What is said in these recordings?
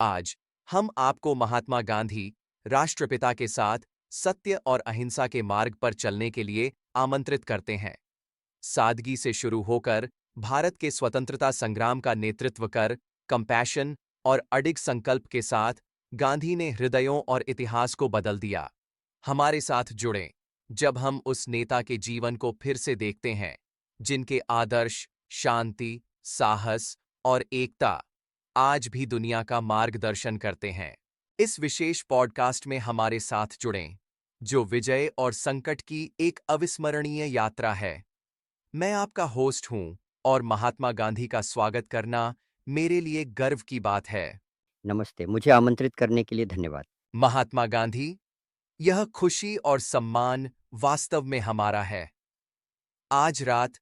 आज हम आपको महात्मा गांधी राष्ट्रपिता के साथ सत्य और अहिंसा के मार्ग पर चलने के लिए आमंत्रित करते हैं। सादगी से शुरू होकर भारत के स्वतंत्रता संग्राम का नेतृत्व कर कंपैशन और अडिग संकल्प के साथ गांधी ने हृदयों और इतिहास को बदल दिया। हमारे साथ जुड़ें जब हम उस नेता के जीवन को फिर से देखते हैं जिनके आदर्श, शांति, साहस और एकता आज भी दुनिया का मार्गदर्शन करते हैं। इस विशेष पॉडकास्ट में हमारे साथ जुड़ें जो विजय और संकट की एक अविस्मरणीय यात्रा है। मैं आपका होस्ट हूं और महात्मा गांधी का स्वागत करना मेरे लिए गर्व की बात है। नमस्ते, मुझे आमंत्रित करने के लिए धन्यवाद। महात्मा गांधी, यह खुशी और सम्मान वास्तव में हमारा है। आज रात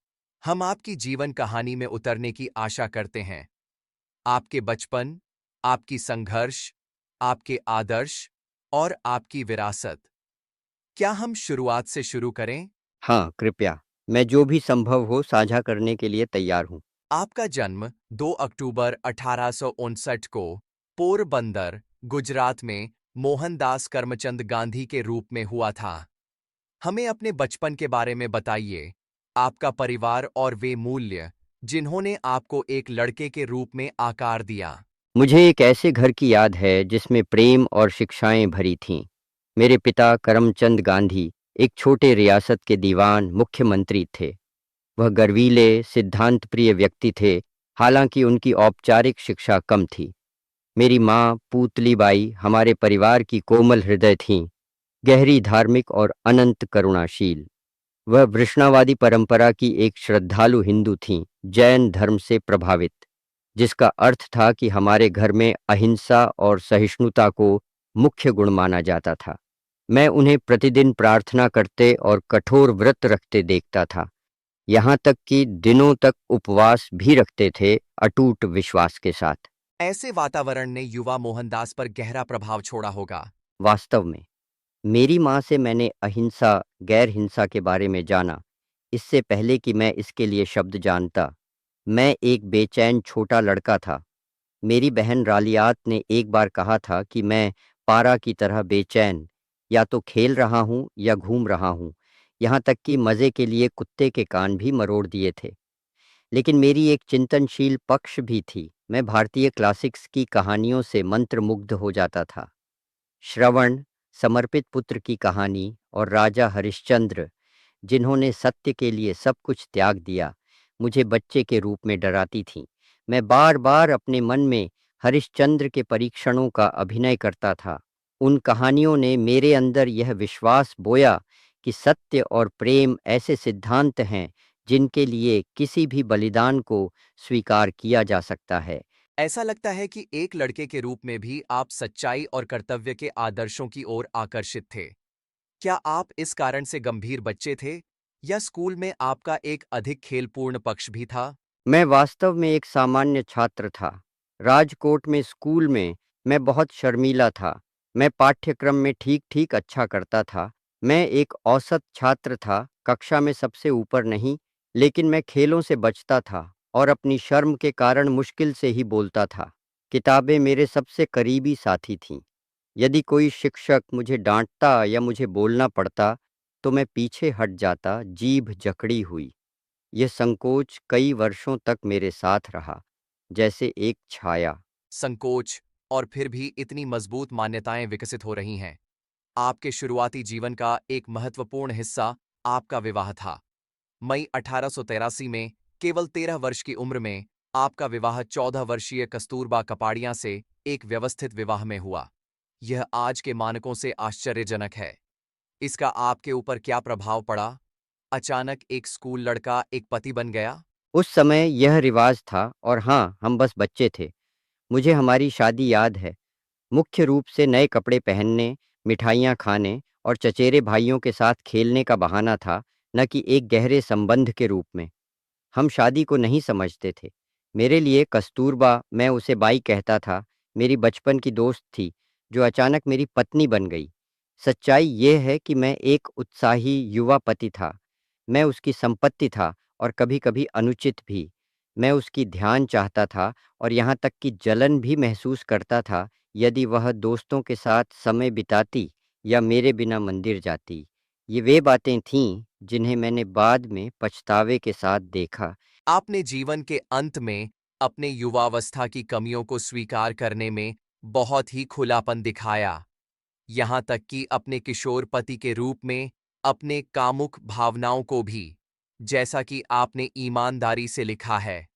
हम आपकी जीवन कहानी में उतरने की आशा करते हैं। आपके बचपन, आपकी संघर्ष, आपके आदर्श और आपकी विरासत। क्या हम शुरुआत से शुरू करें? हाँ, कृपया। मैं जो भी संभव हो साझा करने के लिए तैयार हूँ। आपका जन्म 2 अक्टूबर 1859 को पोरबंदर, गुजरात में मोहनदास करमचंद गांधी के रूप में हुआ था। हमें अपने बचपन के बारे में बताइए, आपका परिवार और वे मूल्य जिन्होंने आपको एक लड़के के रूप में आकार दिया। मुझे एक ऐसे घर की याद है जिसमें प्रेम और शिक्षाएं भरी थीं। मेरे पिता करमचंद गांधी एक छोटे रियासत के दीवान मुख्यमंत्री थे। वह गर्वीले, सिद्धांतप्रिय व्यक्ति थे, हालांकि उनकी औपचारिक शिक्षा कम थी। मेरी माँ पूतलीबाई हमारे परिवार की कोमल हृदय थीं, गहरी धार्मिक और अनंत करुणाशील। वह वैष्णववादी परंपरा की एक श्रद्धालु हिंदू थीं, जैन धर्म से प्रभावित, जिसका अर्थ था कि हमारे घर में अहिंसा और सहिष्णुता को मुख्य गुण माना जाता था। मैं उन्हें प्रतिदिन प्रार्थना करते और कठोर व्रत रखते देखता था, यहाँ तक कि दिनों तक उपवास भी रखते थे, अटूट विश्वास के साथ। ऐसे वातावरण ने युवा मोहनदास पर गहरा प्रभाव छोड़ा होगा। वास्तव में मेरी माँ से मैंने अहिंसा, गैर हिंसा के बारे में जाना, इससे पहले कि मैं इसके लिए शब्द जानता। मैं एक बेचैन छोटा लड़का था। मेरी बहन रालियात ने एक बार कहा था कि मैं पारा की तरह बेचैन, या तो खेल रहा हूँ या घूम रहा हूँ, यहाँ तक कि मज़े के लिए कुत्ते के कान भी मरोड़ दिए थे। लेकिन मेरी एक चिंतनशील पक्ष भी थी। मैं भारतीय क्लासिक्स की कहानियों से मंत्रमुग्ध हो जाता था। श्रवण, समर्पित पुत्र की कहानी और राजा हरिश्चंद्र, जिन्होंने सत्य के लिए सब कुछ त्याग दिया, मुझे बच्चे के रूप में डराती थीं। मैं बार बार अपने मन में हरिश्चंद्र के परीक्षणों का अभिनय करता था। उन कहानियों ने मेरे अंदर यह विश्वास बोया कि सत्य और प्रेम ऐसे सिद्धांत हैं जिनके लिए किसी भी बलिदान को स्वीकार किया जा सकता है। ऐसा लगता है कि एक लड़के के रूप में भी आप सच्चाई और कर्तव्य के आदर्शों की ओर आकर्षित थे। क्या आप इस कारण से गंभीर बच्चे थे या स्कूल में आपका एक अधिक खेलपूर्ण पक्ष भी था? मैं वास्तव में एक सामान्य छात्र था। राजकोट में स्कूल में मैं बहुत शर्मीला था। मैं पाठ्यक्रम में ठीक ठीक अच्छा करता था। मैं एक औसत छात्र था, कक्षा में सबसे ऊपर नहीं, लेकिन मैं खेलों से बचता था और अपनी शर्म के कारण मुश्किल से ही बोलता था। किताबें मेरे सबसे करीबी साथी थीं। यदि कोई शिक्षक मुझे डांटता या मुझे बोलना पड़ता, तो मैं पीछे हट जाता, जीभ जकड़ी हुई। यह संकोच कई वर्षों तक मेरे साथ रहा, जैसे एक छाया। संकोच और फिर भी इतनी मजबूत मान्यताएं विकसित हो रही हैं। आपके शुरुआती जीवन का एक महत्वपूर्ण हिस्सा आपका विवाह था। मई 1883 में केवल 13 वर्ष की उम्र में आपका विवाह 14 वर्षीय कस्तूरबा कपाड़िया से एक व्यवस्थित विवाह में हुआ। यह आज के मानकों से आश्चर्यजनक है। इसका आपके ऊपर क्या प्रभाव पड़ा? अचानक एक स्कूल लड़का एक पति बन गया? उस समय यह रिवाज था और हाँ, हम बस बच्चे थे। मुझे हमारी शादी याद है। मुख्य रूप से नए कपड़े पहनने, मिठाइयाँ खाने और चचेरे भाइयों के साथ खेलने का बहाना था, न कि एक गहरे संबंध के रूप में। हम शादी को नहीं समझते थे। मेरे लिए कस्तूरबा, मैं उसे बाई कहता था, मेरी बचपन की दोस्त थी जो अचानक मेरी पत्नी बन गई। सच्चाई ये है कि मैं एक उत्साही युवा पति था। मैं उसकी संपत्ति था और कभी-कभी अनुचित भी। मैं उसकी ध्यान चाहता था और यहाँ तक कि जलन भी महसूस करता था यदि वह दोस्तों के साथ समय बिताती या मेरे बिना मंदिर जाती। ये वे बातें थीं जिन्हें मैंने बाद में पछतावे के साथ देखा। आपने जीवन के अंत में अपने युवावस्था की कमियों को स्वीकार करने में बहुत ही खुलापन दिखाया, यहाँ तक कि अपने किशोर पति के रूप में अपने कामुक भावनाओं को भी, जैसा कि आपने ईमानदारी से लिखा है।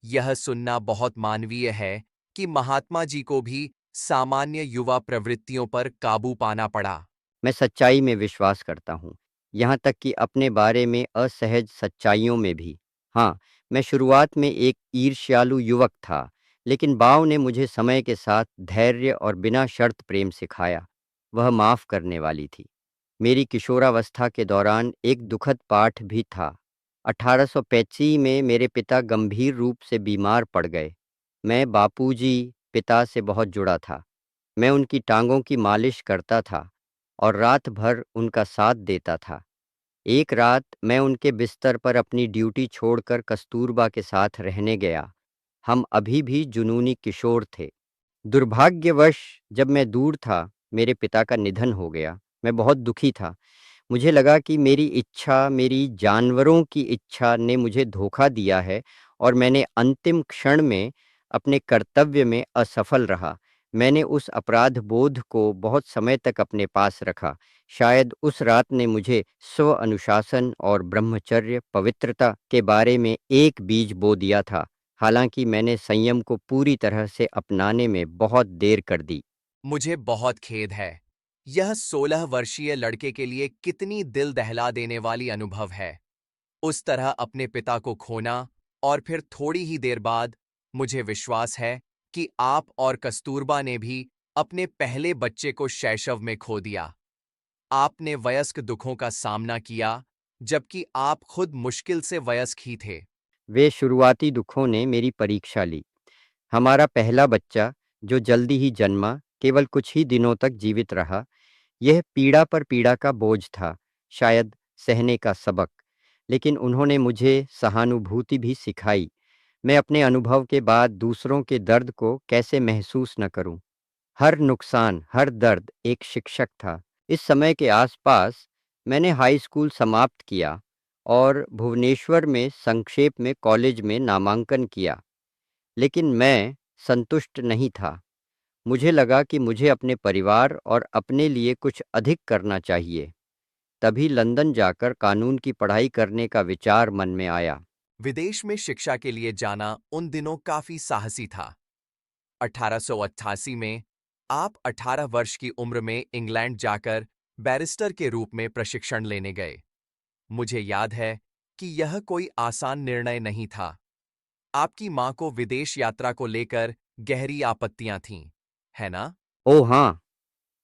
यह सुनना बहुत मानवीय है कि महात्मा जी को भी सामान्य युवा प्रवृत्तियों पर काबू पाना पड़ा। मैं सच्चाई में विश्वास करता हूँ, यहाँ तक कि अपने बारे में असहज सच्चाइयों में भी। हाँ, मैं शुरुआत में एक ईर्ष्यालु युवक था, लेकिन बाव ने मुझे समय के साथ धैर्य और बिना शर्त प्रेम सिखाया। वह माफ़ करने वाली थी। मेरी किशोरावस्था के दौरान एक दुखद पाठ भी था। 1885 में मेरे पिता गंभीर रूप से बीमार पड़ गए। मैं बापूजी, पिता से बहुत जुड़ा था। मैं उनकी टांगों की मालिश करता था और रात भर उनका साथ देता था। एक रात मैं उनके बिस्तर पर अपनी ड्यूटी छोड़कर कस्तूरबा के साथ रहने गया। हम अभी भी जुनूनी किशोर थे। दुर्भाग्यवश जब मैं दूर था, मेरे पिता का निधन हो गया। मैं बहुत दुखी था। मुझे लगा कि मेरी इच्छा, मेरी जानवरों की इच्छा ने मुझे धोखा दिया है और मैंने अंतिम क्षण में अपने कर्तव्य में असफल रहा। मैंने उस अपराध बोध को बहुत समय तक अपने पास रखा। शायद उस रात ने मुझे स्व अनुशासन और ब्रह्मचर्य, पवित्रता के बारे में एक बीज बो दिया था। हालांकि मैंने संयम को पूरी तरह से अपनाने में बहुत देर कर दी। मुझे बहुत खेद है। यह 16 वर्षीय लड़के के लिए कितनी दिल दहला देने वाली अनुभव है। उस तरह अपने पिता को खोना और फिर थोड़ी ही देर बाद, मुझे विश्वास है कि आप और कस्तूरबा ने भी अपने पहले बच्चे को शैशव में खो दिया। आपने वयस्क दुखों का सामना किया, जबकि आप खुद मुश्किल से वयस्क ही थे। वे शुरुआती दुखों ने मेरी परीक्षा ली। हमारा पहला बच्चा, जो जल्दी ही जन्मा, केवल कुछ ही दिनों तक जीवित रहा। यह पीड़ा पर पीड़ा का बोझ था, शायद सहने का सबक। लेकिन उन्होंने मुझे सहानुभूति भी सिखाई। मैं अपने अनुभव के बाद दूसरों के दर्द को कैसे महसूस न करूं। हर नुकसान, हर दर्द एक शिक्षक था। इस समय के आसपास मैंने हाई स्कूल समाप्त किया और भुवनेश्वर में संक्षेप में कॉलेज में नामांकन किया। लेकिन मैं संतुष्ट नहीं था। मुझे लगा कि मुझे अपने परिवार और अपने लिए कुछ अधिक करना चाहिए। तभी लंदन जाकर कानून की पढ़ाई करने का विचार मन में आया। विदेश में शिक्षा के लिए जाना उन दिनों काफी साहसी था। 1888 में आप 18 वर्ष की उम्र में इंग्लैंड जाकर बैरिस्टर के रूप में प्रशिक्षण लेने गए। मुझे याद है कि यह कोई आसान निर्णय नहीं था। आपकी मां को विदेश यात्रा को लेकर गहरी आपत्तियां थीं, है ना? ओह हाँ,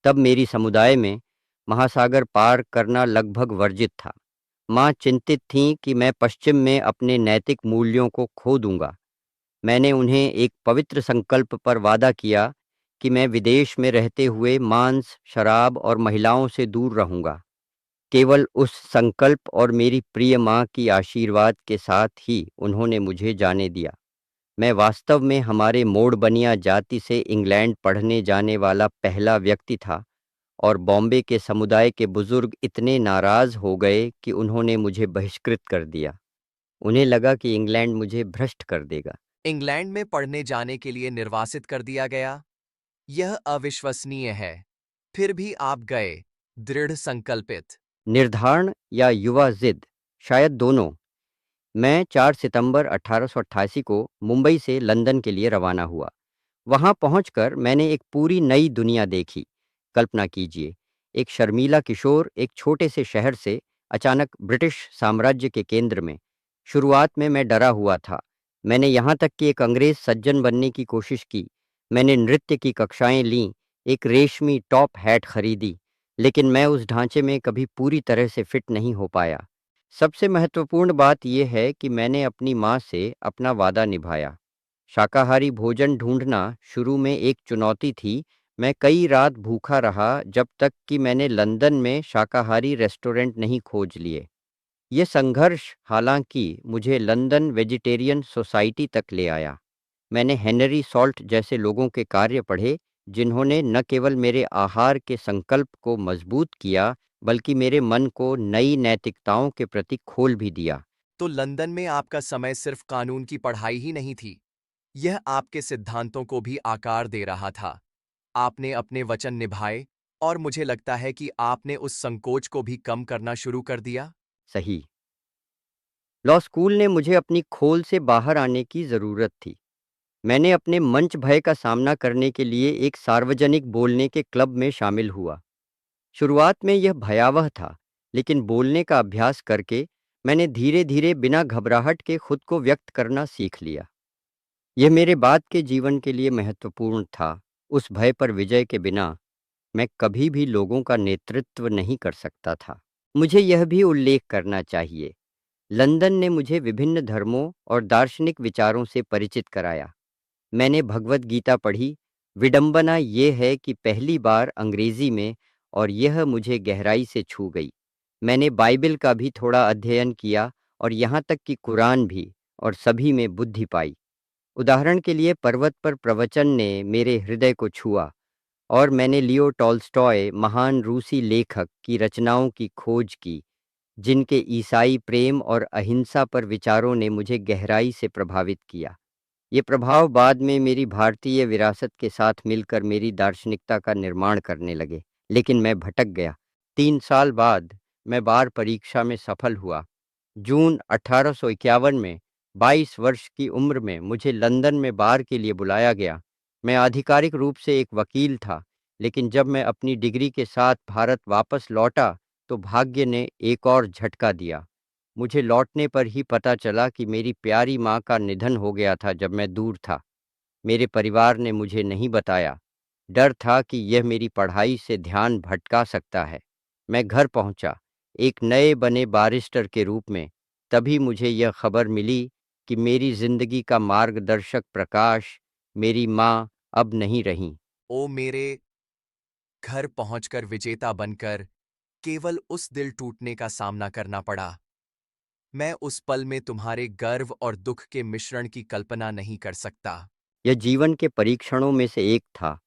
तब मेरी समुदाय में महासागर पार करना लगभग वर्जित था। माँ चिंतित थीं कि मैं पश्चिम में अपने नैतिक मूल्यों को खो दूंगा। मैंने उन्हें एक पवित्र संकल्प पर वादा किया कि मैं विदेश में रहते हुए मांस, शराब और महिलाओं से दूर रहूंगा। केवल उस संकल्प और मेरी प्रिय माँ की आशीर्वाद के साथ ही उन्होंने मुझे जाने दिया। मैं वास्तव में हमारे मोड़बनिया जाति से इंग्लैंड पढ़ने जाने वाला पहला व्यक्ति था और बॉम्बे के समुदाय के बुजुर्ग इतने नाराज हो गए कि उन्होंने मुझे बहिष्कृत कर दिया। उन्हें लगा कि इंग्लैंड मुझे भ्रष्ट कर देगा। इंग्लैंड में पढ़ने जाने के लिए निर्वासित कर दिया गया। यह अविश्वसनीय है। फिर भी आप गए, दृढ़ संकल्पित। निर्धारण या युवा जिद, शायद दोनों। मैं 4 सितंबर 1888 को मुंबई से लंदन के लिए रवाना हुआ। वहां पहुंचकर मैंने एक पूरी नई दुनिया देखी। कल्पना कीजिए, एक शर्मीला किशोर एक छोटे से शहर से अचानक ब्रिटिश साम्राज्य के केंद्र में। शुरुआत में मैं डरा हुआ था। मैंने यहाँ तक कि एक अंग्रेज सज्जन बनने की कोशिश की। मैंने नृत्य की कक्षाएं लीं, एक रेशमी टॉप हैट खरीदी, लेकिन मैं उस ढांचे में कभी पूरी तरह से फिट नहीं हो पाया। सबसे महत्वपूर्ण बात यह है कि मैंने अपनी माँ से अपना वादा निभाया। शाकाहारी भोजन ढूंढना शुरू में एक चुनौती थी। मैं कई रात भूखा रहा जब तक कि मैंने लंदन में शाकाहारी रेस्टोरेंट नहीं खोज लिए। ये संघर्ष हालांकि मुझे लंदन वेजिटेरियन सोसाइटी तक ले आया। मैंने हेनरी सॉल्ट जैसे लोगों के कार्य पढ़े, जिन्होंने न केवल मेरे आहार के संकल्प को मजबूत किया, बल्कि मेरे मन को नई नैतिकताओं के प्रति खोल भी दिया। तो लंदन में आपका समय सिर्फ कानून की पढ़ाई ही नहीं थी, यह आपके सिद्धांतों को भी आकार दे रहा था। आपने अपने वचन निभाए और मुझे लगता है कि आपने उस संकोच को भी कम करना शुरू कर दिया। सही। लॉ स्कूल ने मुझे अपनी खोल से बाहर आने की ज़रूरत थी। मैंने अपने मंच भय का सामना करने के लिए एक सार्वजनिक बोलने के क्लब में शामिल हुआ। शुरुआत में यह भयावह था, लेकिन बोलने का अभ्यास करके मैंने धीरे धीरे बिना घबराहट के खुद को व्यक्त करना सीख लिया। यह मेरे बाद के जीवन के लिए महत्वपूर्ण था। उस भय पर विजय के बिना मैं कभी भी लोगों का नेतृत्व नहीं कर सकता था। मुझे यह भी उल्लेख करना चाहिए, लंदन ने मुझे विभिन्न धर्मों और दार्शनिक विचारों से परिचित कराया। मैंने भगवत गीता पढ़ी। विडंबना ये है कि पहली बार अंग्रेजी में, और यह मुझे गहराई से छू गई। मैंने बाइबिल का भी थोड़ा अध्ययन किया, और यहाँ तक कि कुरान भी, और सभी में बुद्धि पाई। उदाहरण के लिए पर्वत पर प्रवचन ने मेरे हृदय को छुआ, और मैंने लियो टॉल्स्टॉय, महान रूसी लेखक, की रचनाओं की खोज की, जिनके ईसाई प्रेम और अहिंसा पर विचारों ने मुझे गहराई से प्रभावित किया। ये प्रभाव बाद में मेरी भारतीय विरासत के साथ मिलकर मेरी दार्शनिकता का निर्माण करने लगे। लेकिन मैं भटक गया। 3 साल बाद मैं बार परीक्षा में सफल हुआ। जून 1851 में 22 वर्ष की उम्र में मुझे लंदन में बार के लिए बुलाया गया। मैं आधिकारिक रूप से एक वकील था, लेकिन जब मैं अपनी डिग्री के साथ भारत वापस लौटा, तो भाग्य ने एक और झटका दिया। मुझे लौटने पर ही पता चला कि मेरी प्यारी माँ का निधन हो गया था जब मैं दूर था। मेरे परिवार ने मुझे नहीं बताया। डर था कि यह मेरी पढ़ाई से ध्यान भटका सकता है। मैं घर पहुंचा, एक नए बने बारिस्टर के रूप में। तभी मुझे यह खबर मिली कि मेरी जिंदगी का मार्गदर्शक प्रकाश, मेरी माँ, अब नहीं रहीं। ओ मेरे, घर पहुंचकर विजेता बनकर केवल उस दिल टूटने का सामना करना पड़ा। मैं उस पल में तुम्हारे गर्व और दुख के मिश्रण की कल्पना नहीं कर सकता। यह जीवन के परीक्षणों में से एक था।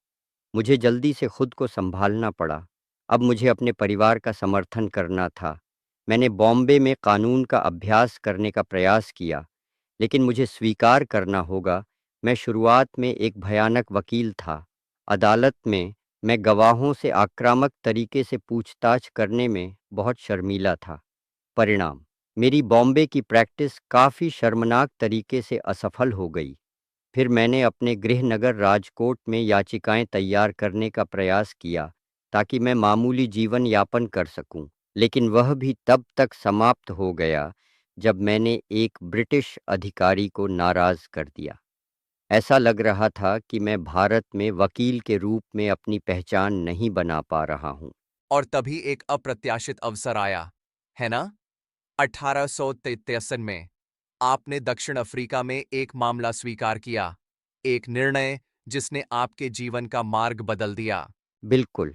मुझे जल्दी से खुद को संभालना पड़ा। अब मुझे अपने परिवार का समर्थन करना था। मैंने बॉम्बे में कानून का अभ्यास करने का प्रयास किया, लेकिन मुझे स्वीकार करना होगा, मैं शुरुआत में एक भयानक वकील था। अदालत में मैं गवाहों से आक्रामक तरीके से पूछताछ करने में बहुत शर्मीला था। परिणाम, मेरी बॉम्बे की प्रैक्टिस काफ़ी शर्मनाक तरीके से असफल हो गई। फिर मैंने अपने गृहनगर राजकोट में याचिकाएं तैयार करने का प्रयास किया, ताकि मैं मामूली जीवन यापन कर सकूं, लेकिन वह भी तब तक समाप्त हो गया जब मैंने एक ब्रिटिश अधिकारी को नाराज कर दिया। ऐसा लग रहा था कि मैं भारत में वकील के रूप में अपनी पहचान नहीं बना पा रहा हूं। और तभी एक अप्रत्याशित अवसर आया, है ना? 1883 में आपने दक्षिण अफ्रीका में एक मामला स्वीकार किया, एक निर्णय जिसने आपके जीवन का मार्ग बदल दिया। बिल्कुल।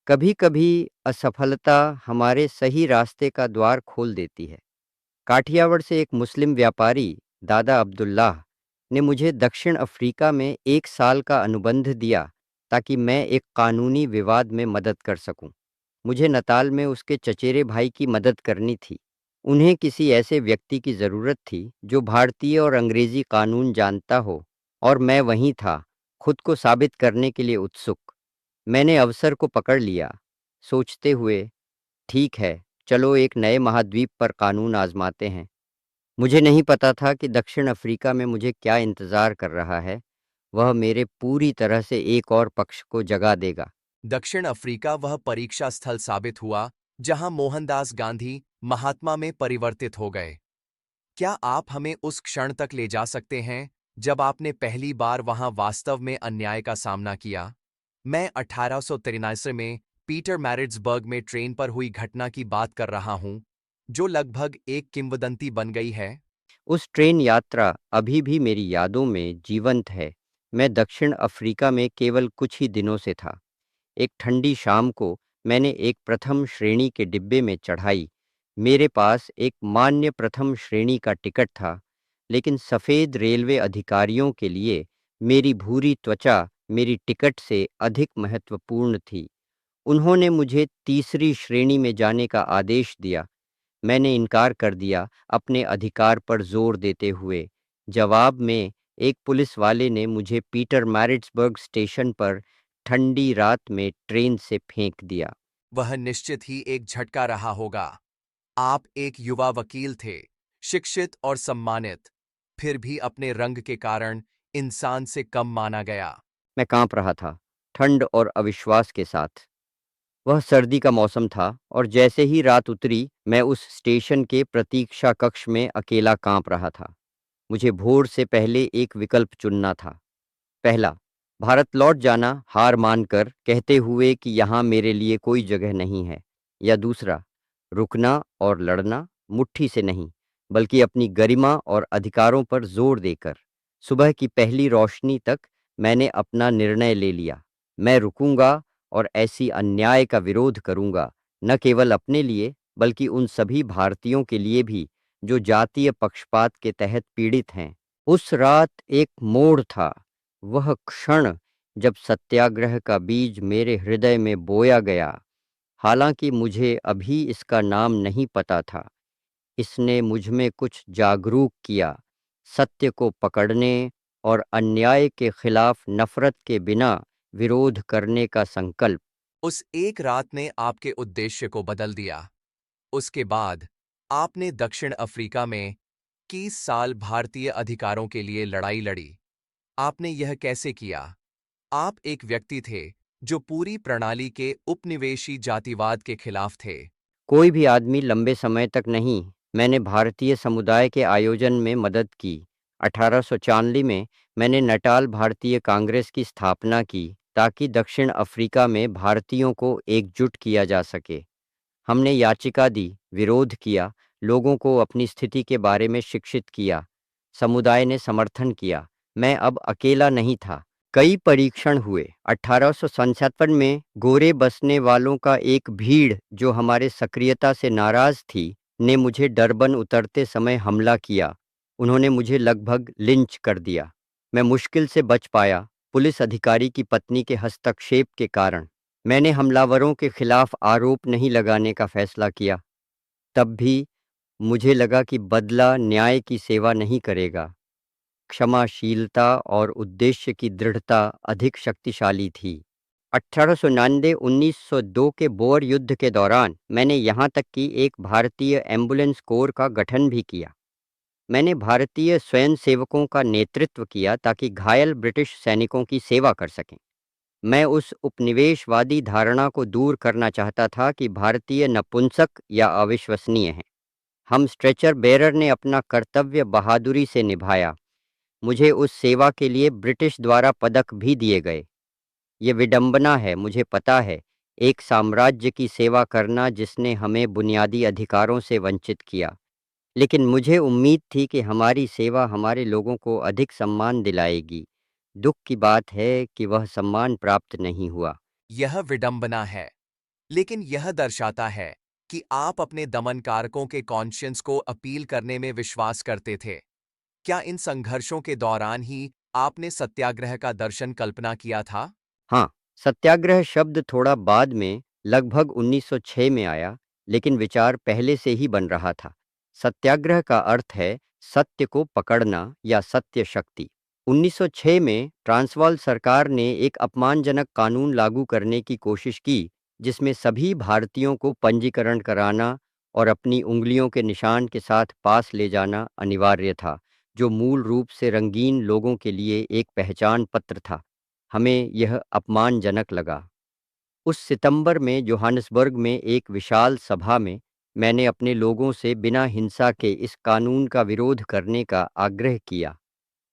कभी-कभी असफलता हमारे सही रास्ते का द्वार खोल देती है। काठियावाड़ से एक मुस्लिम व्यापारी, दादा अब्दुल्लाह, ने मुझे दक्षिण अफ्रीका में 1 साल का अनुबंध दिया, ताकि मैं एक कानूनी विवाद में मदद कर सकूं। मुझे नताल में उसके चचेरे भाई की मदद करनी थी। उन्हें किसी ऐसे व्यक्ति की ज़रूरत थी जो भारतीय और अंग्रेज़ी कानून जानता हो, और मैं वहीं था, खुद को साबित करने के लिए उत्सुक। मैंने अवसर को पकड़ लिया, सोचते हुए, ठीक है, चलो एक नए महाद्वीप पर कानून आजमाते हैं। मुझे नहीं पता था कि दक्षिण अफ्रीका में मुझे क्या इंतज़ार कर रहा है। वह मेरे पूरी तरह से एक और पक्ष को जगा देगा। दक्षिण अफ्रीका वह परीक्षा स्थल साबित हुआ जहां मोहनदास गांधी महात्मा में परिवर्तित हो गए। क्या आप हमें उस क्षण तक ले जा सकते हैं जब आपने पहली बार वहां वास्तव में अन्याय का सामना किया? मैं 1893 में पीटर मैरिट्सबर्ग में ट्रेन पर हुई घटना की बात कर रहा हूं, जो लगभग एक किंवदंती बन गई है। उस ट्रेन यात्रा अभी भी मेरी यादों में जीवंत है। मैं दक्षिण अफ्रीका में केवल कुछ ही दिनों से था। एक ठंडी शाम को मैंने एक प्रथम श्रेणी के डिब्बे में चढ़ाई, मेरे पास एक मान्य प्रथम श्रेणी का टिकट था, लेकिन सफ़ेद रेलवे अधिकारियों के लिए मेरी भूरी त्वचा मेरी टिकट से अधिक महत्वपूर्ण थी। उन्होंने मुझे तीसरी श्रेणी में जाने का आदेश दिया। मैंने इनकार कर दिया, अपने अधिकार पर जोर देते हुए। जवाब में एक पुलिस वाले ने मुझे पीटर मैरिट्सबर्ग स्टेशन पर ठंडी रात में ट्रेन से फेंक दिया। वह निश्चित ही एक झटका रहा होगा। आप एक युवा वकील थे, शिक्षित और सम्मानित, फिर भी अपने रंग के कारण इंसान से कम माना गया। मैं कांप रहा था, ठंड और अविश्वास के साथ। वह सर्दी का मौसम था और जैसे ही रात उतरी, मैं उस स्टेशन के प्रतीक्षा कक्ष में अकेला कांप रहा था। मुझे भोर से पहले एक विकल्प चुनना था। पहला, भारत लौट जाना हार मानकर, कहते हुए कि यहाँ मेरे लिए कोई जगह नहीं है। या दूसरा, रुकना और लड़ना, मुट्ठी से नहीं, बल्कि अपनी गरिमा और अधिकारों पर जोर देकर। सुबह की पहली रोशनी तक मैंने अपना निर्णय ले लिया। मैं रुकूंगा और ऐसी अन्याय का विरोध करूंगा, न केवल अपने लिए, बल्कि उन सभी भारतीयों के लिए भी जो जातीय पक्षपात के तहत पीड़ित हैं। उस रात एक मोड़ था, वह क्षण जब सत्याग्रह का बीज मेरे हृदय में बोया गया। हालांकि मुझे अभी इसका नाम नहीं पता था, इसने मुझ में कुछ जागरूक किया, सत्य को पकड़ने और अन्याय के खिलाफ नफरत के बिना विरोध करने का संकल्प। उस एक रात ने आपके उद्देश्य को बदल दिया। उसके बाद आपने दक्षिण अफ्रीका में 21 साल भारतीय अधिकारों के लिए लड़ाई लड़ी। आपने यह कैसे किया? आप एक व्यक्ति थे जो पूरी प्रणाली के उपनिवेशी जातिवाद के खिलाफ थे। कोई भी आदमी लंबे समय तक नहीं। मैंने भारतीय समुदाय के आयोजन में मदद की। 1840 में मैंने नटाल भारतीय कांग्रेस की स्थापना की ताकि दक्षिण अफ्रीका में भारतीयों को एकजुट किया जा सके। हमने याचिका दी, विरोध किया, लोगों को अपनी स्थिति के बारे में शिक्षित किया। समुदाय ने समर्थन किया। मैं अब अकेला नहीं था। कई परीक्षण हुए। 1857 में गोरे बसने वालों का एक भीड़ जो हमारे सक्रियता से नाराज थी, ने मुझे डरबन उतरते समय हमला किया। उन्होंने मुझे लगभग लिंच कर दिया। मैं मुश्किल से बच पाया, पुलिस अधिकारी की पत्नी के हस्तक्षेप के कारण। मैंने हमलावरों के खिलाफ आरोप नहीं लगाने का फैसला किया। तब भी मुझे लगा कि बदला न्याय की सेवा नहीं करेगा। क्षमाशीलता और उद्देश्य की दृढ़ता अधिक शक्तिशाली थी। 1899-1902 के बोअर युद्ध के दौरान मैंने यहाँ तक कि एक भारतीय एम्बुलेंस कोर का गठन भी किया। मैंने भारतीय स्वयंसेवकों का नेतृत्व किया ताकि घायल ब्रिटिश सैनिकों की सेवा कर सकें। मैं उस उपनिवेशवादी धारणा को दूर करना चाहता था कि भारतीय नपुंसक या अविश्वसनीय हैं। हम स्ट्रेचर बेरर ने अपना कर्तव्य बहादुरी से निभाया। मुझे उस सेवा के लिए ब्रिटिश द्वारा पदक भी दिए गए। ये विडंबना है, मुझे पता है, एक साम्राज्य की सेवा करना जिसने हमें बुनियादी अधिकारों से वंचित किया। लेकिन मुझे उम्मीद थी कि हमारी सेवा हमारे लोगों को अधिक सम्मान दिलाएगी। दुख की बात है कि वह सम्मान प्राप्त नहीं हुआ। यह विडंबना है, लेकिन यह दर्शाता है कि आप अपने दमनकारकों के कॉन्शियंस को अपील करने में विश्वास करते थे। क्या इन संघर्षों के दौरान ही आपने सत्याग्रह का दर्शन कल्पना किया था? हाँ, सत्याग्रह शब्द थोड़ा बाद में, लगभग 1906 में आया, लेकिन विचार पहले से ही बन रहा था। सत्याग्रह का अर्थ है सत्य को पकड़ना या सत्य शक्ति। 1906 में ट्रांसवाल सरकार ने एक अपमानजनक कानून लागू करने की कोशिश की, जिसमें सभी भारतीयों को पंजीकरण कराना और अपनी उंगलियों के निशान के साथ पास ले जाना अनिवार्य था, जो मूल रूप से रंगीन लोगों के लिए एक पहचान पत्र था। हमें यह अपमानजनक लगा। उस सितंबर में जोहानिसबर्ग में एक विशाल सभा में मैंने अपने लोगों से बिना हिंसा के इस कानून का विरोध करने का आग्रह किया।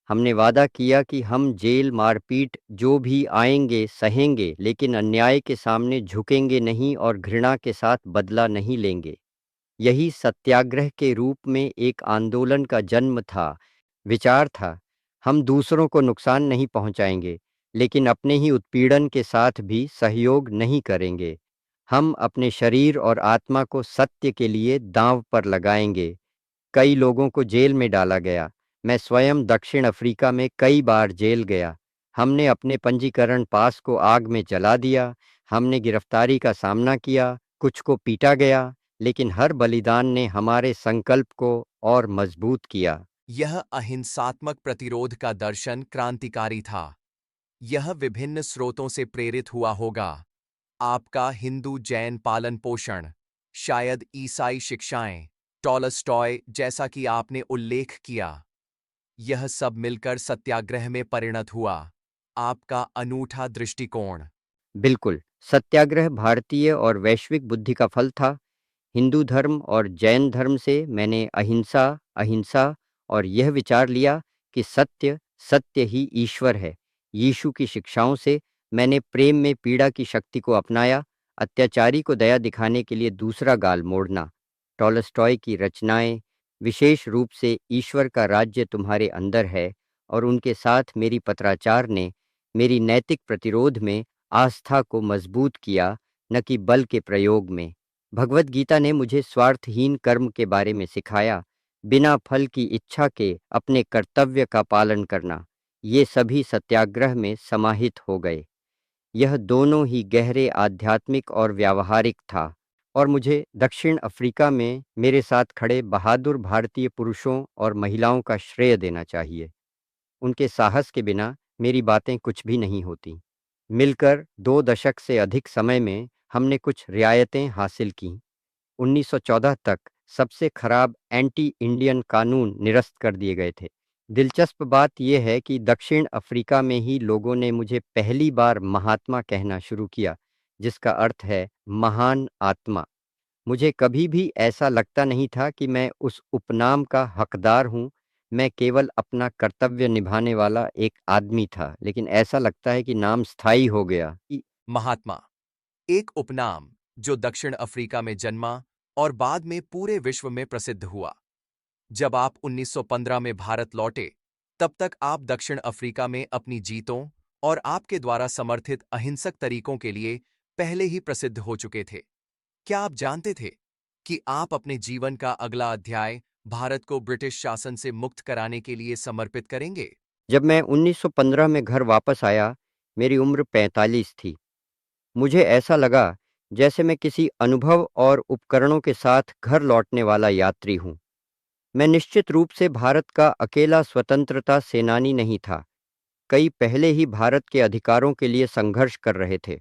हमने वादा किया कि हम जेल, मारपीट जो भी आएंगे सहेंगे, लेकिन अन्याय के सामने झुकेंगे नहीं और घृणा के साथ बदला नहीं लेंगे। यही सत्याग्रह के रूप में एक आंदोलन का जन्म था। विचार था, हम दूसरों को नुकसान नहीं पहुंचाएंगे, लेकिन अपने ही उत्पीड़न के साथ भी सहयोग नहीं करेंगे। हम अपने शरीर और आत्मा को सत्य के लिए दांव पर लगाएंगे। कई लोगों को जेल में डाला गया। मैं स्वयं दक्षिण अफ्रीका में कई बार जेल गया। हमने अपने पंजीकरण पास को आग में जला दिया। हमने गिरफ्तारी का सामना किया, कुछ को पीटा गया, लेकिन हर बलिदान ने हमारे संकल्प को और मजबूत किया। यह अहिंसात्मक प्रतिरोध का दर्शन क्रांतिकारी था। यह विभिन्न स्रोतों से प्रेरित हुआ होगा। आपका हिंदू जैन पालन पोषण, शायद ईसाई शिक्षाएं, टॉलस्टॉय जैसा कि आपने उल्लेख किया। यह सब मिलकर सत्याग्रह में परिणत हुआ। आपका अनूठा दृष्टिकोण। बिल्कुल, सत्याग्रह भारतीय और वैश्विक बुद्धि का फल था। हिंदू धर्म और जैन धर्म से मैंने अहिंसा, अहिंसा और यह विचार लिया कि सत्य, सत्य ही ईश्वर है। यीशु की शिक्षाओं से मैंने प्रेम में पीड़ा की शक्ति को अपनाया, अत्याचारी को दया दिखाने के लिए दूसरा गाल मोड़ना। टॉलस्टॉय की रचनाएं, विशेष रूप से ईश्वर का राज्य तुम्हारे अंदर है, और उनके साथ मेरी पत्राचार ने मेरी नैतिक प्रतिरोध में आस्था को मजबूत किया, न कि बल के प्रयोग में। भगवत गीता ने मुझे स्वार्थहीन कर्म के बारे में सिखाया, बिना फल की इच्छा के अपने कर्तव्य का पालन करना। ये सभी सत्याग्रह में समाहित हो गए। यह दोनों ही गहरे आध्यात्मिक और व्यावहारिक था, और मुझे दक्षिण अफ्रीका में मेरे साथ खड़े बहादुर भारतीय पुरुषों और महिलाओं का श्रेय देना चाहिए। उनके साहस के बिना मेरी बातें कुछ भी नहीं होती। मिलकर 2 दशक से अधिक समय में हमने कुछ रियायतें हासिल कीं। 1914 तक सबसे खराब एंटी इंडियन कानून निरस्त कर दिए गए थे। दिलचस्प बात यह है कि दक्षिण अफ्रीका में ही लोगों ने मुझे पहली बार महात्मा कहना शुरू किया, जिसका अर्थ है महान आत्मा। मुझे कभी भी ऐसा लगता नहीं था कि मैं उस उपनाम का हकदार हूँ। मैं केवल अपना कर्तव्य निभाने वाला एक आदमी था, लेकिन ऐसा लगता है कि नाम स्थायी हो गया। महात्मा, एक उपनाम जो दक्षिण अफ्रीका में जन्मा और बाद में पूरे विश्व में प्रसिद्ध हुआ। जब आप 1915 में भारत लौटे, तब तक आप दक्षिण अफ्रीका में अपनी जीतों और आपके द्वारा समर्थित अहिंसक तरीकों के लिए पहले ही प्रसिद्ध हो चुके थे। क्या आप जानते थे कि आप अपने जीवन का अगला अध्याय भारत को ब्रिटिश शासन से मुक्त कराने के लिए समर्पित करेंगे? जब मैं 1915 में घर वापस आया, मेरी उम्र 45 थी। मुझे ऐसा लगा जैसे मैं किसी अनुभव और उपकरणों के साथ घर लौटने वाला यात्री हूँ। मैं निश्चित रूप से भारत का अकेला स्वतंत्रता सेनानी नहीं था। कई पहले ही भारत के अधिकारों के लिए संघर्ष कर रहे थे।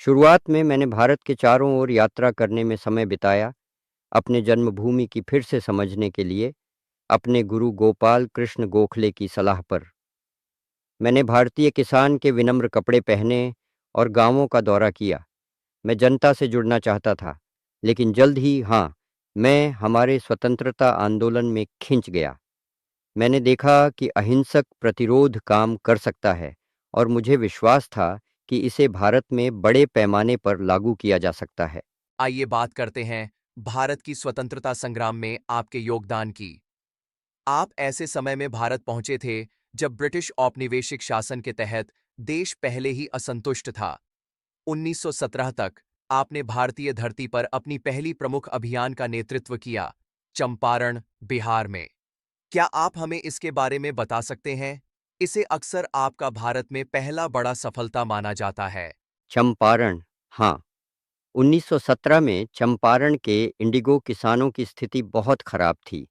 शुरुआत में मैंने भारत के चारों ओर यात्रा करने में समय बिताया, अपने जन्मभूमि की फिर से समझने के लिए, अपने गुरु गोपाल कृष्ण गोखले की सलाह पर। मैंने भारतीय किसान के विनम्र कपड़े पहने और गांवों का दौरा किया। मैं जनता से जुड़ना चाहता था, लेकिन जल्द ही हाँ, मैं हमारे स्वतंत्रता आंदोलन में खिंच गया। मैंने देखा कि अहिंसक प्रतिरोध काम कर सकता है, और मुझे विश्वास था कि इसे भारत में बड़े पैमाने पर लागू किया जा सकता है। आइए बात करते हैं भारत की स्वतंत्रता संग्राम में आपके योगदान की। आप ऐसे समय में भारत पहुंचे थे जब ब्रिटिश औपनिवेशिक शासन के तहत देश पहले ही असंतुष्ट था। 1917 तक आपने भारतीय धरती पर अपनी पहली प्रमुख अभियान का नेतृत्व किया, चंपारण, बिहार में। क्या आप हमें इसके बारे में बता सकते हैं? इसे अक्सर आपका भारत में पहला बड़ा सफलता माना जाता है। चंपारण, हाँ, 1917 में चंपारण के इंडिगो किसानों की स्थिति बहुत खराब थी।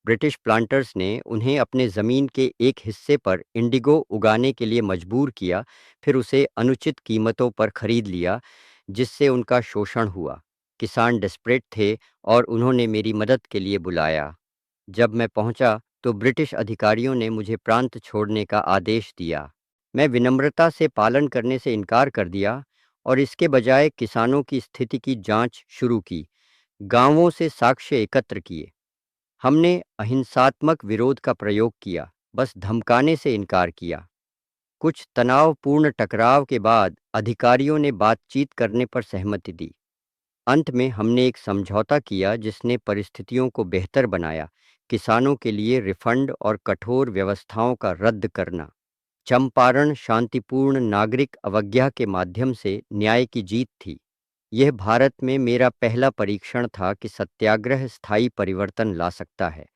ब्रिटिश प्लांटर्स ने उन्हें अपने ज़मीन के एक हिस्से पर इंडिगो उगाने के लिए मजबूर किया, फिर उसे अनुचित कीमतों पर खरीद लिया, जिससे उनका शोषण हुआ। किसान डेस्परेट थे और उन्होंने मेरी मदद के लिए बुलाया। जब मैं पहुंचा तो ब्रिटिश अधिकारियों ने मुझे प्रांत छोड़ने का आदेश दिया। मैं विनम्रता से पालन करने से इनकार कर दिया और इसके बजाय किसानों की स्थिति की जांच शुरू की। गांवों से साक्ष्य एकत्र किए। हमने अहिंसात्मक विरोध का प्रयोग किया, बस धमकाने से इनकार किया। कुछ तनावपूर्ण टकराव के बाद अधिकारियों ने बातचीत करने पर सहमति दी। अंत में हमने एक समझौता किया जिसने परिस्थितियों को बेहतर बनाया। किसानों के लिए रिफंड और कठोर व्यवस्थाओं का रद्द करना। चंपारण शांतिपूर्ण नागरिक अवज्ञा के माध्यम से न्याय की जीत थी। यह भारत में मेरा पहला परीक्षण था कि सत्याग्रह स्थायी परिवर्तन ला सकता है,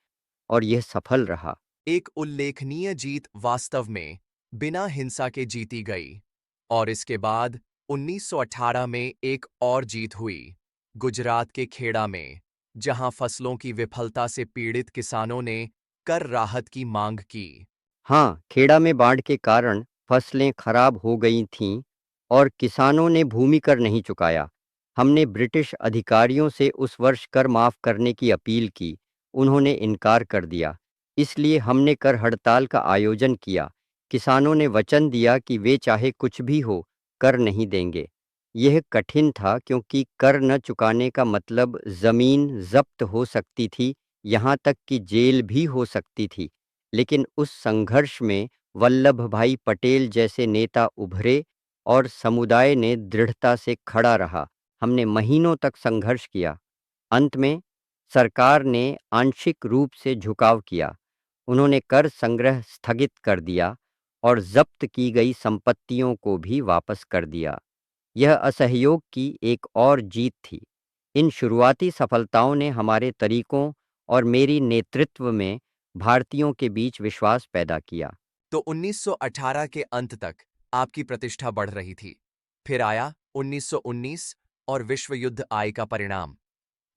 और यह सफल रहा। एक उल्लेखनीय जीत वास्तव में बिना हिंसा के जीती गई। और इसके बाद 1918 में एक और जीत हुई, गुजरात के खेड़ा में, जहां फसलों की विफलता से पीड़ित किसानों ने कर राहत की मांग की। हाँ, खेड़ा में बाढ़ के कारण फसलें खराब हो गई थीं और किसानों ने भूमि कर नहीं चुकाया। हमने ब्रिटिश अधिकारियों से उस वर्ष कर माफ करने की अपील की। उन्होंने इनकार कर दिया। इसलिए हमने कर हड़ताल का आयोजन किया। किसानों ने वचन दिया कि वे चाहे कुछ भी हो, कर नहीं देंगे। यह कठिन था क्योंकि कर न चुकाने का मतलब जमीन जब्त हो सकती थी, यहाँ तक कि जेल भी हो सकती थी। लेकिन उस संघर्ष में वल्लभ भाई पटेल जैसे नेता उभरे और समुदाय ने दृढ़ता से खड़ा रहा। हमने महीनों तक संघर्ष किया। अंत में सरकार ने आंशिक रूप से झुकाव किया। उन्होंने कर संग्रह स्थगित कर दिया और जब्त की गई संपत्तियों को भी वापस कर दिया। यह असहयोग की एक और जीत थी। इन शुरुआती सफलताओं ने हमारे तरीकों और मेरी नेतृत्व में भारतीयों के बीच विश्वास पैदा किया। तो 1918 के अंत तक आपकी प्रतिष्ठा बढ़ रही थी। फिर आया 1919 और विश्व युद्ध आय का परिणाम।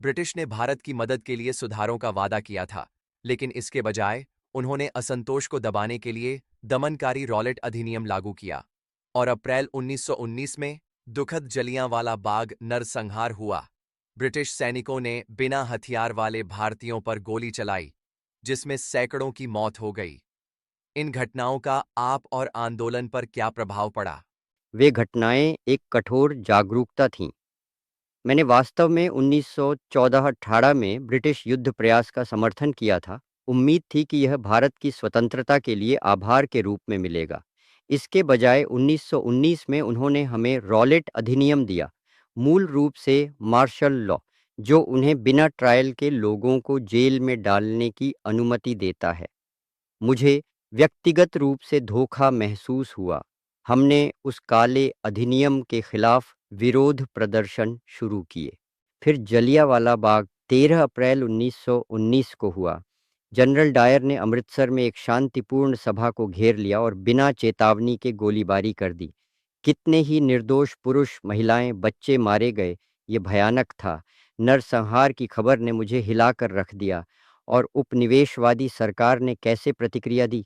ब्रिटिश ने भारत की मदद के लिए सुधारों का वादा किया था, लेकिन इसके बजाय उन्होंने असंतोष को दबाने के लिए दमनकारी रॉलेट अधिनियम लागू किया। और अप्रैल 1919 में दुखद जलियांवाला बाग नरसंहार हुआ। ब्रिटिश सैनिकों ने बिना हथियार वाले भारतीयों पर गोली चलाई, जिसमें सैकड़ों की मौत हो गई। इन घटनाओं का आप और आंदोलन पर क्या प्रभाव पड़ा? वे घटनाएं एक कठोर जागरूकता थीं। मैंने वास्तव में 1914-18 में ब्रिटिश युद्ध प्रयास का समर्थन किया था। उम्मीद थी कि यह भारत की स्वतंत्रता के लिए आभार के रूप में मिलेगा। इसके बजाय 1919 में उन्होंने हमें रॉलेट अधिनियम दिया, मूल रूप से मार्शल लॉ, जो उन्हें बिना ट्रायल के लोगों को जेल में डालने की अनुमति देता है। मुझे व्यक्तिगत रूप से धोखा महसूस हुआ। हमने उस काले अधिनियम के खिलाफ विरोध प्रदर्शन शुरू किए। फिर जलियांवाला बाग 13 अप्रैल 1919 को हुआ। जनरल डायर ने अमृतसर में एक शांतिपूर्ण सभा को घेर लिया और बिना चेतावनी के गोलीबारी कर दी। कितने ही निर्दोष पुरुष, महिलाएं, बच्चे मारे गए, ये भयानक था। नरसंहार की खबर ने मुझे हिलाकर रख दिया। और उपनिवेशवादी सरकार ने कैसे प्रतिक्रिया दी?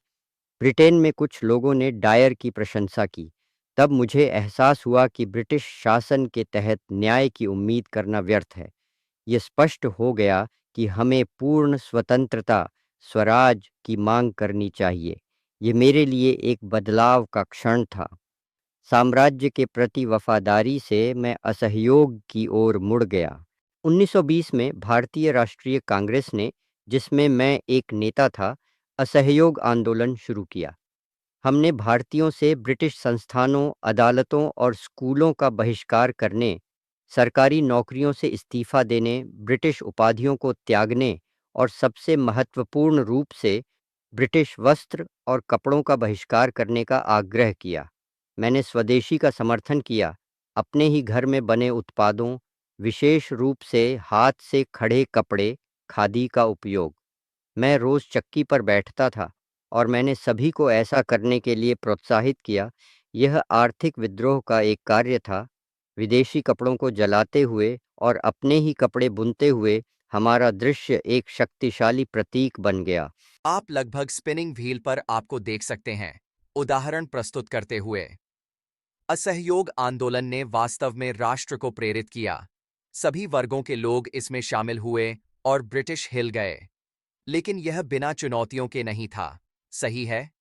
ब्रिटेन में कुछ लोगों ने डायर की प्रशंसा की। तब मुझे एहसास हुआ कि ब्रिटिश शासन के तहत न्याय की उम्मीद करना व्यर्थ है। ये स्पष्ट हो गया कि हमें पूर्ण स्वतंत्रता, स्वराज की मांग करनी चाहिए। ये मेरे लिए एक बदलाव का क्षण था। साम्राज्य के प्रति वफादारी से मैं असहयोग की ओर मुड़ गया। 1920 में भारतीय राष्ट्रीय कांग्रेस ने, जिसमें मैं एक नेता था, असहयोग आंदोलन शुरू किया। हमने भारतीयों से ब्रिटिश संस्थानों, अदालतों और स्कूलों का बहिष्कार करने, सरकारी नौकरियों से इस्तीफा देने, ब्रिटिश उपाधियों को त्यागने और सबसे महत्वपूर्ण रूप से ब्रिटिश वस्त्र और कपड़ों का बहिष्कार करने का आग्रह किया। मैंने स्वदेशी का समर्थन किया, अपने ही घर में बने उत्पादों, विशेष रूप से हाथ से खड़े कपड़े, खादी का उपयोग। मैं रोज़ चक्की पर बैठता था और मैंने सभी को ऐसा करने के लिए प्रोत्साहित किया। यह आर्थिक विद्रोह का एक कार्य था। विदेशी कपड़ों को जलाते हुए और अपने ही कपड़े बुनते हुए हमारा दृश्य एक शक्तिशाली प्रतीक बन गया। आप लगभग स्पिनिंग व्हील पर आपको देख सकते हैं, उदाहरण प्रस्तुत करते हुए। असहयोग आंदोलन ने वास्तव में राष्ट्र को प्रेरित किया। सभी वर्गों के लोग इसमें शामिल हुए और ब्रिटिश हिल गए। लेकिन यह बिना चुनौतियों के नहीं था, सही है?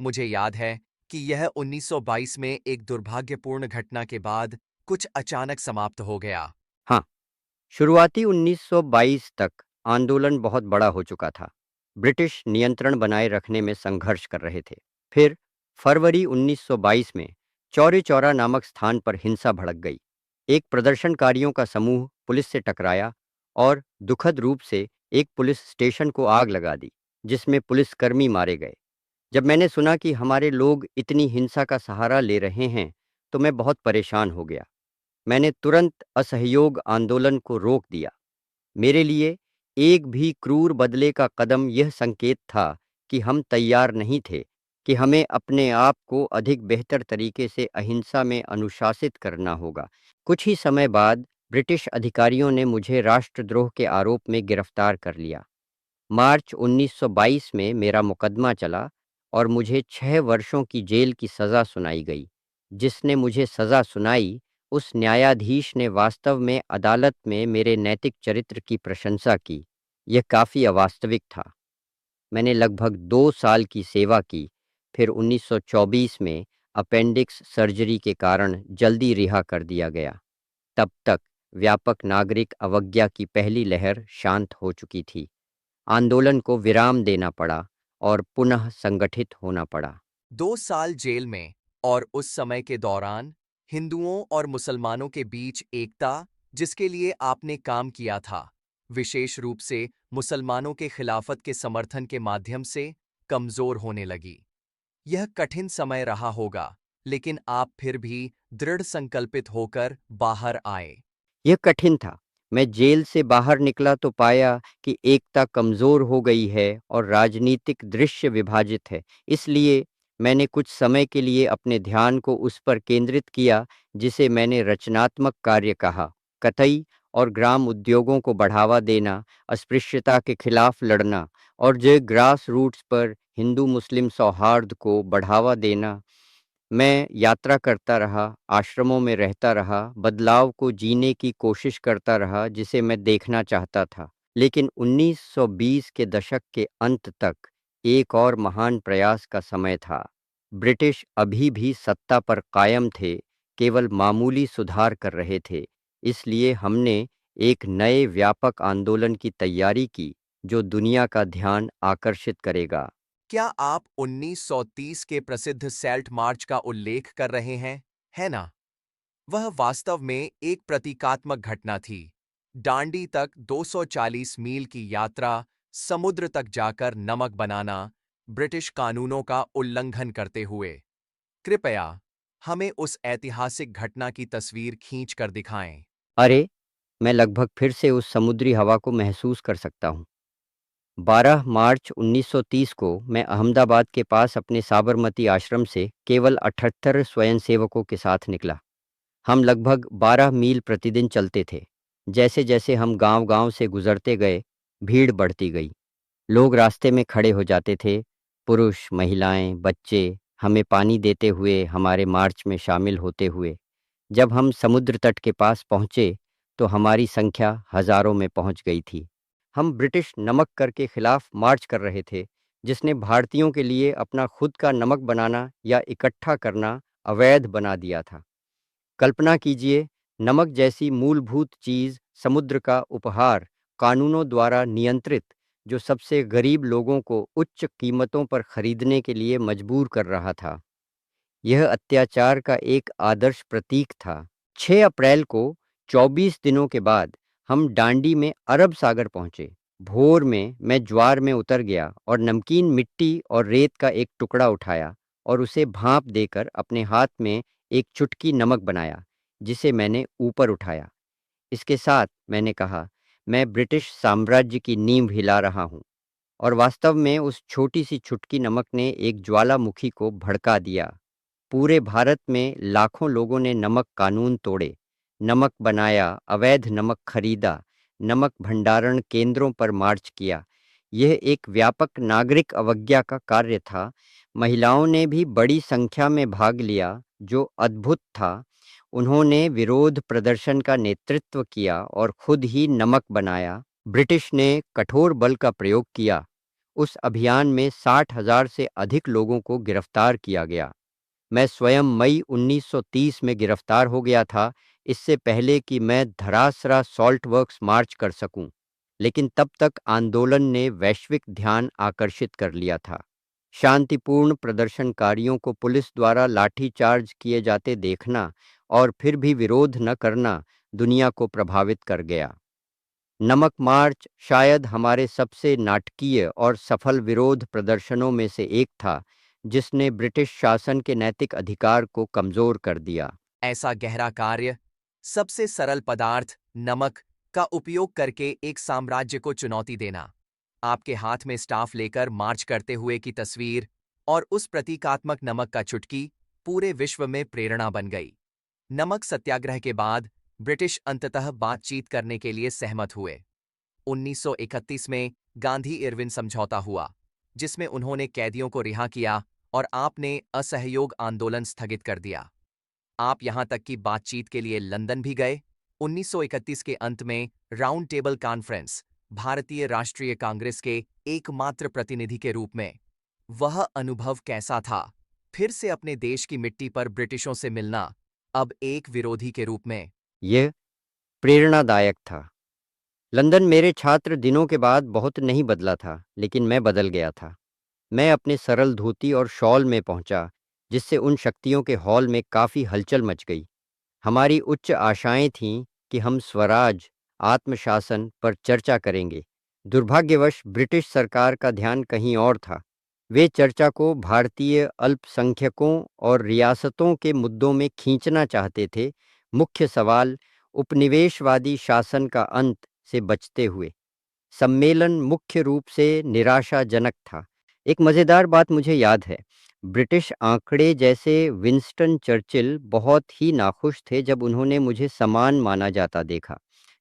मुझे याद है कि यह 1922 में एक दुर्भाग्यपूर्ण घटना के बाद कुछ अचानक समाप्त हो गया। हाँ, शुरुआती 1922 तक आंदोलन बहुत बड़ा हो चुका था। ब्रिटिश नियंत्रण बनाए रखने में संघर्ष कर रहे थे। फिर फरवरी 1922 में चौरी चौरा नामक स्थान पर हिंसा भड़क गई। एक प्रदर्शनकारियों का समूह पुलिस से टकराया और दुखद रूप से एक पुलिस स्टेशन को आग लगा दी, जिसमें पुलिसकर्मी मारे गए। जब मैंने सुना कि हमारे लोग इतनी हिंसा का सहारा ले रहे हैं, तो मैं बहुत परेशान हो गया। मैंने तुरंत असहयोग आंदोलन को रोक दिया। मेरे लिए एक भी क्रूर बदले का कदम यह संकेत था कि हम तैयार नहीं थे, कि हमें अपने आप को अधिक बेहतर तरीके से अहिंसा में अनुशासित करना होगा। कुछ ही समय बाद ब्रिटिश अधिकारियों ने मुझे राष्ट्रद्रोह के आरोप में गिरफ्तार कर लिया। मार्च 1922 में मेरा मुकदमा चला और मुझे 6 वर्षों की जेल की सज़ा सुनाई गई। जिसने मुझे सज़ा सुनाई, उस न्यायाधीश ने वास्तव में अदालत में मेरे नैतिक चरित्र की प्रशंसा की। यह काफ़ी अवास्तविक था। मैंने लगभग 2 साल की सेवा की, फिर 1924 में अपेंडिक्स सर्जरी के कारण जल्दी रिहा कर दिया गया। तब तक व्यापक नागरिक अवज्ञा की पहली लहर शांत हो चुकी थी। आंदोलन को विराम देना पड़ा और पुनः संगठित होना पड़ा। 2 साल जेल में और उस समय के दौरान हिंदुओं और मुसलमानों के बीच एकता, जिसके लिए आपने काम किया था, विशेष रूप से मुसलमानों के खिलाफत के समर्थन के माध्यम से कमजोर होने लगी। यह कठिन समय रहा होगा, लेकिन आप फिर भी दृढ़ संकल्पित होकर बाहर आए। यह कठिन था। मैं जेल से बाहर निकला तो पाया कि एकता कमज़ोर हो गई है और राजनीतिक दृश्य विभाजित है। इसलिए मैंने कुछ समय के लिए अपने ध्यान को उस पर केंद्रित किया जिसे मैंने रचनात्मक कार्य कहा। कतई और ग्राम उद्योगों को बढ़ावा देना, अस्पृश्यता के खिलाफ लड़ना और जो ग्रास रूट्स पर हिंदू मुस्लिम सौहार्द को बढ़ावा देना। मैं यात्रा करता रहा, आश्रमों में रहता रहा, बदलाव को जीने की कोशिश करता रहा जिसे मैं देखना चाहता था। लेकिन 1920 के दशक के अंत तक एक और महान प्रयास का समय था। ब्रिटिश अभी भी सत्ता पर कायम थे, केवल मामूली सुधार कर रहे थे। इसलिए हमने एक नए व्यापक आंदोलन की तैयारी की जो दुनिया का ध्यान आकर्षित करेगा। क्या आप 1930 के प्रसिद्ध सेल्ट मार्च का उल्लेख कर रहे हैं, है ना? वह वास्तव में एक प्रतीकात्मक घटना थी। डांडी तक 240 मील की यात्रा, समुद्र तक जाकर नमक बनाना, ब्रिटिश कानूनों का उल्लंघन करते हुए। कृपया हमें उस ऐतिहासिक घटना की तस्वीर खींच कर दिखाएं। अरे! मैं लगभग फिर से उस समुद्री हवा को महसूस कर सकता हूँ। 12 मार्च 1930 को मैं अहमदाबाद के पास अपने साबरमती आश्रम से केवल 78 स्वयंसेवकों के साथ निकला। हम लगभग 12 मील प्रतिदिन चलते थे। जैसे-जैसे हम गांव-गांव से गुजरते गए, भीड़ बढ़ती गई। लोग रास्ते में खड़े हो जाते थे। पुरुष, महिलाएं, बच्चे हमें पानी देते हुए, हमारे मार्च में शामिल होते हुए। जब हम समुद्र तट के पास पहुंचे, तो हमारी संख्या हजारों में पहुंच गई थी। हम ब्रिटिश नमक कर के खिलाफ मार्च कर रहे थे, जिसने भारतीयों के लिए अपना खुद का नमक बनाना या इकट्ठा करना अवैध बना दिया था। कल्पना कीजिए, नमक जैसी मूलभूत चीज समुद्र का उपहार, कानूनों द्वारा नियंत्रित, जो सबसे गरीब लोगों को उच्च कीमतों पर खरीदने के लिए मजबूर कर रहा था। यह अत्याचार का एक आदर्श प्रतीक था। 6 अप्रैल को 24 दिनों के बाद हम डांडी में अरब सागर पहुंचे। भोर में मैं ज्वार में उतर गया और नमकीन मिट्टी और रेत का एक टुकड़ा उठाया और उसे भाप देकर अपने हाथ में एक चुटकी नमक बनाया, जिसे मैंने ऊपर उठाया। इसके साथ मैंने कहा, मैं ब्रिटिश साम्राज्य की नींव हिला रहा हूँ। और वास्तव में उस छोटी सी चुटकी नमक ने एक ज्वालामुखी को भड़का दिया। पूरे भारत में लाखों लोगों ने नमक कानून तोड़े, नमक बनाया, अवैध नमक खरीदा, नमक भंडारण केंद्रों पर मार्च किया। यह एक व्यापक नागरिक अवज्ञा का कार्य था। महिलाओं ने भी बड़ी संख्या में भाग लिया, जो अद्भुत था। उन्होंने विरोध प्रदर्शन का नेतृत्व किया और खुद ही नमक बनाया। ब्रिटिश ने कठोर बल का प्रयोग किया। उस अभियान में 60,000 से अधिक लोगों को गिरफ्तार किया गया। मैं स्वयं मई 1930 में गिरफ्तार हो गया था, इससे पहले कि मैं धरासरा सॉल्ट वर्क्स मार्च कर सकूं। लेकिन तब तक आंदोलन ने वैश्विक ध्यान आकर्षित कर लिया था। शांतिपूर्ण प्रदर्शनकारियों को पुलिस द्वारा लाठीचार्ज किए जाते देखना और फिर भी विरोध न करना दुनिया को प्रभावित कर गया। नमक मार्च शायद हमारे सबसे नाटकीय और सफल विरोध प्रदर्शनों में से एक था, जिसने ब्रिटिश शासन के नैतिक अधिकार को कमजोर कर दिया। ऐसा गहरा कार्य सबसे सरल पदार्थ नमक का उपयोग करके एक साम्राज्य को चुनौती देना। आपके हाथ में स्टाफ लेकर मार्च करते हुए की तस्वीर और उस प्रतीकात्मक नमक का चुटकी पूरे विश्व में प्रेरणा बन गई। नमक सत्याग्रह के बाद ब्रिटिश अंततः बातचीत करने के लिए सहमत हुए। 1931 में गांधी इरविन समझौता हुआ, जिसमें उन्होंने कैदियों को रिहा किया और आपने असहयोग आंदोलन स्थगित कर दिया। आप यहां तक कि बातचीत के लिए लंदन भी गए। 1931 के अंत में राउंड टेबल कॉन्फ्रेंस, भारतीय राष्ट्रीय कांग्रेस के एकमात्र प्रतिनिधि के रूप में वह अनुभव कैसा था? फिर से अपने देश की मिट्टी पर ब्रिटिशों से मिलना, अब एक विरोधी के रूप में। यह प्रेरणादायक था। लंदन मेरे छात्र दिनों के बाद बहुत नहीं बदला था, लेकिन मैं बदल गया था। मैं अपने सरल धोती और शॉल में पहुंचा, जिससे उन शक्तियों के हॉल में काफ़ी हलचल मच गई। हमारी उच्च आशाएं थीं कि हम स्वराज, आत्मशासन पर चर्चा करेंगे। दुर्भाग्यवश ब्रिटिश सरकार का ध्यान कहीं और था। वे चर्चा को भारतीय अल्पसंख्यकों और रियासतों के मुद्दों में खींचना चाहते थे। मुख्य सवाल उपनिवेशवादी शासन का अंत से बचते हुए। सम्मेलन मुख्य रूप से निराशाजनक था। एक मज़ेदार बात मुझे याद है। ब्रिटिश आंकड़े जैसे विंस्टन चर्चिल बहुत ही नाखुश थे जब उन्होंने मुझे समान माना जाता देखा।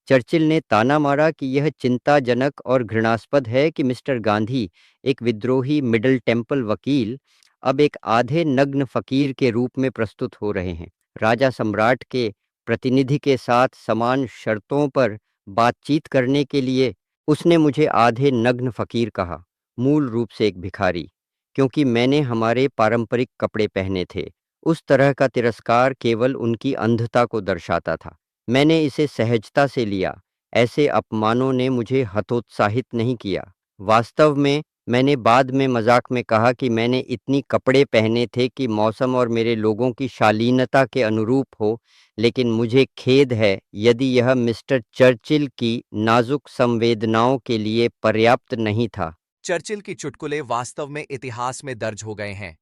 चर्चिल ने ताना मारा कि यह चिंताजनक और घृणास्पद है कि मिस्टर गांधी, एक विद्रोही मिडल टेम्पल वकील, अब एक आधे नग्न फकीर के रूप में प्रस्तुत हो रहे हैं। राजा सम्राट के प्रतिनिधि के साथ समान शर्तों पर बातचीत करने के लिए उसने मुझे आधे नग्न फकीर कहा, मूल रूप से एक भिखारी, क्योंकि मैंने हमारे पारंपरिक कपड़े पहने थे। उस तरह का तिरस्कार केवल उनकी अंधता को दर्शाता था। मैंने इसे सहजता से लिया। ऐसे अपमानों ने मुझे हतोत्साहित नहीं किया। वास्तव में मैंने बाद में मजाक में कहा कि मैंने इतनी कपड़े पहने थे कि मौसम और मेरे लोगों की शालीनता के अनुरूप हो, लेकिन मुझे खेद है यदि यह मिस्टर चर्चिल की नाजुक संवेदनाओं के लिए पर्याप्त नहीं था। चर्चिल की चुटकुले वास्तव में इतिहास में दर्ज हो गए हैं।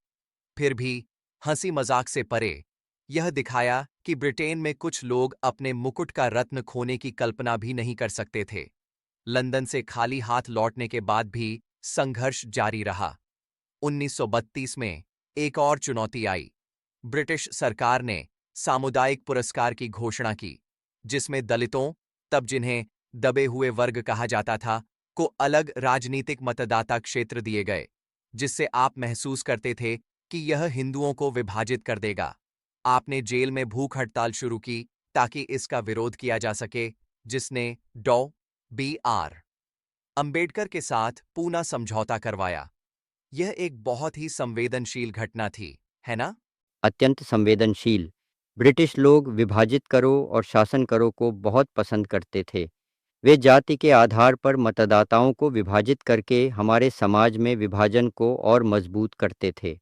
फिर भी हंसी मजाक से परे, यह दिखाया कि ब्रिटेन में कुछ लोग अपने मुकुट का रत्न खोने की कल्पना भी नहीं कर सकते थे। लंदन से खाली हाथ लौटने के बाद भी संघर्ष जारी रहा। 1932 में एक और चुनौती आई। ब्रिटिश सरकार ने सामुदायिक पुरस्कार की घोषणा की, जिसमें दलितों, तब जिन्हें दबे हुए वर्ग कहा जाता था, को अलग राजनीतिक मतदाता क्षेत्र दिए गए, जिससे आप महसूस करते थे कि यह हिंदुओं को विभाजित कर देगा। आपने जेल में भूख हड़ताल शुरू की ताकि इसका विरोध किया जा सके, जिसने डॉ. बी.आर. अंबेडकर के साथ पूना समझौता करवाया। यह एक बहुत ही संवेदनशील घटना थी, है ना? अत्यंत संवेदनशील। ब्रिटिश लोग विभाजित करो और शासन करो को बहुत पसंद करते थे। वे जाति के आधार पर मतदाताओं को विभाजित करके हमारे समाज में विभाजन को और मजबूत करते थे।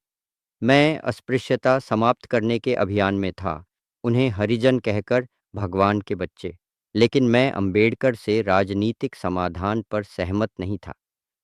मैं अस्पृश्यता समाप्त करने के अभियान में था, उन्हें हरिजन कहकर भगवान के बच्चे। लेकिन मैं अंबेडकर से राजनीतिक समाधान पर सहमत नहीं था।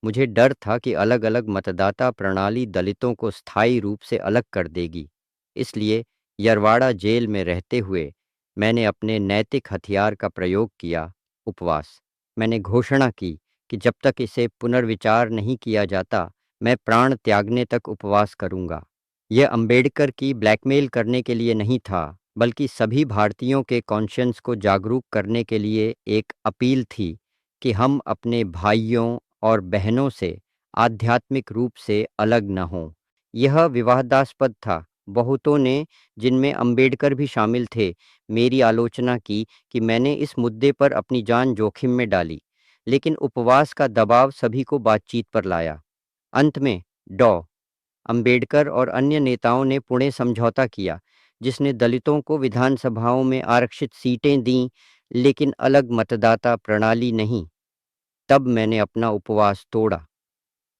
मुझे डर था कि अलग अलग मतदाता प्रणाली दलितों को स्थायी रूप से अलग कर देगी। इसलिए यरवाड़ा जेल में रहते हुए मैंने अपने नैतिक हथियार का प्रयोग किया, उपवास। मैंने घोषणा की कि जब तक इसे पुनर्विचार नहीं किया जाता, मैं प्राण त्यागने तक उपवास करूंगा। यह अंबेडकर की ब्लैकमेल करने के लिए नहीं था, बल्कि सभी भारतीयों के कॉन्शियंस को जागरूक करने के लिए एक अपील थी कि हम अपने भाइयों और बहनों से आध्यात्मिक रूप से अलग न हों। यह विवादास्पद था। बहुतों ने, जिनमें अंबेडकर भी शामिल थे, मेरी आलोचना की कि मैंने इस मुद्दे पर अपनी जान जोखिम में डाली। लेकिन उपवास का दबाव सभी को बातचीत पर लाया। अंत में डॉ. अंबेडकर और अन्य नेताओं ने पुणे समझौता किया, जिसने दलितों को विधानसभाओं में आरक्षित सीटें दीं, लेकिन अलग मतदाता प्रणाली नहीं। तब मैंने अपना उपवास तोड़ा।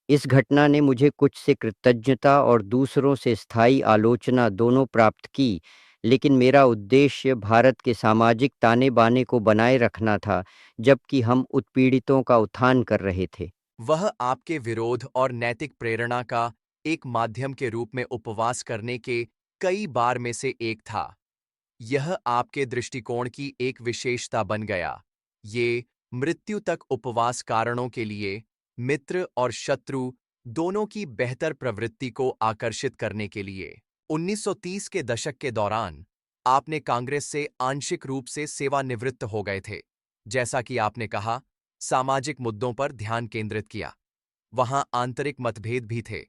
इस घटना ने मुझे कुछ से कृतज्ञता और दूसरों से स्थायी आलोचना दोनों प्राप्त की, लेकिन मेरा उद्देश्य भारत के सामाजिक ताने-बाने को बनाए रखना था, जबकि हम उत्पीड़ितों का उत्थान कर रहे थे। वह आपके विरोध और नैतिक प्रेरणा का एक माध्यम के रूप में उपवास करने के कई बार में से एक था। यह आपके दृष्टिकोण की एक विशेषता बन गया। ये मृत्यु तक उपवास कारणों के लिए मित्र और शत्रु दोनों की बेहतर प्रवृत्ति को आकर्षित करने के लिए 1930 के दशक के दौरान आपने कांग्रेस से आंशिक रूप से सेवानिवृत्त हो गए थे। जैसा कि आपने कहा, सामाजिक मुद्दों पर ध्यान केंद्रित किया। वहां आंतरिक मतभेद भी थे।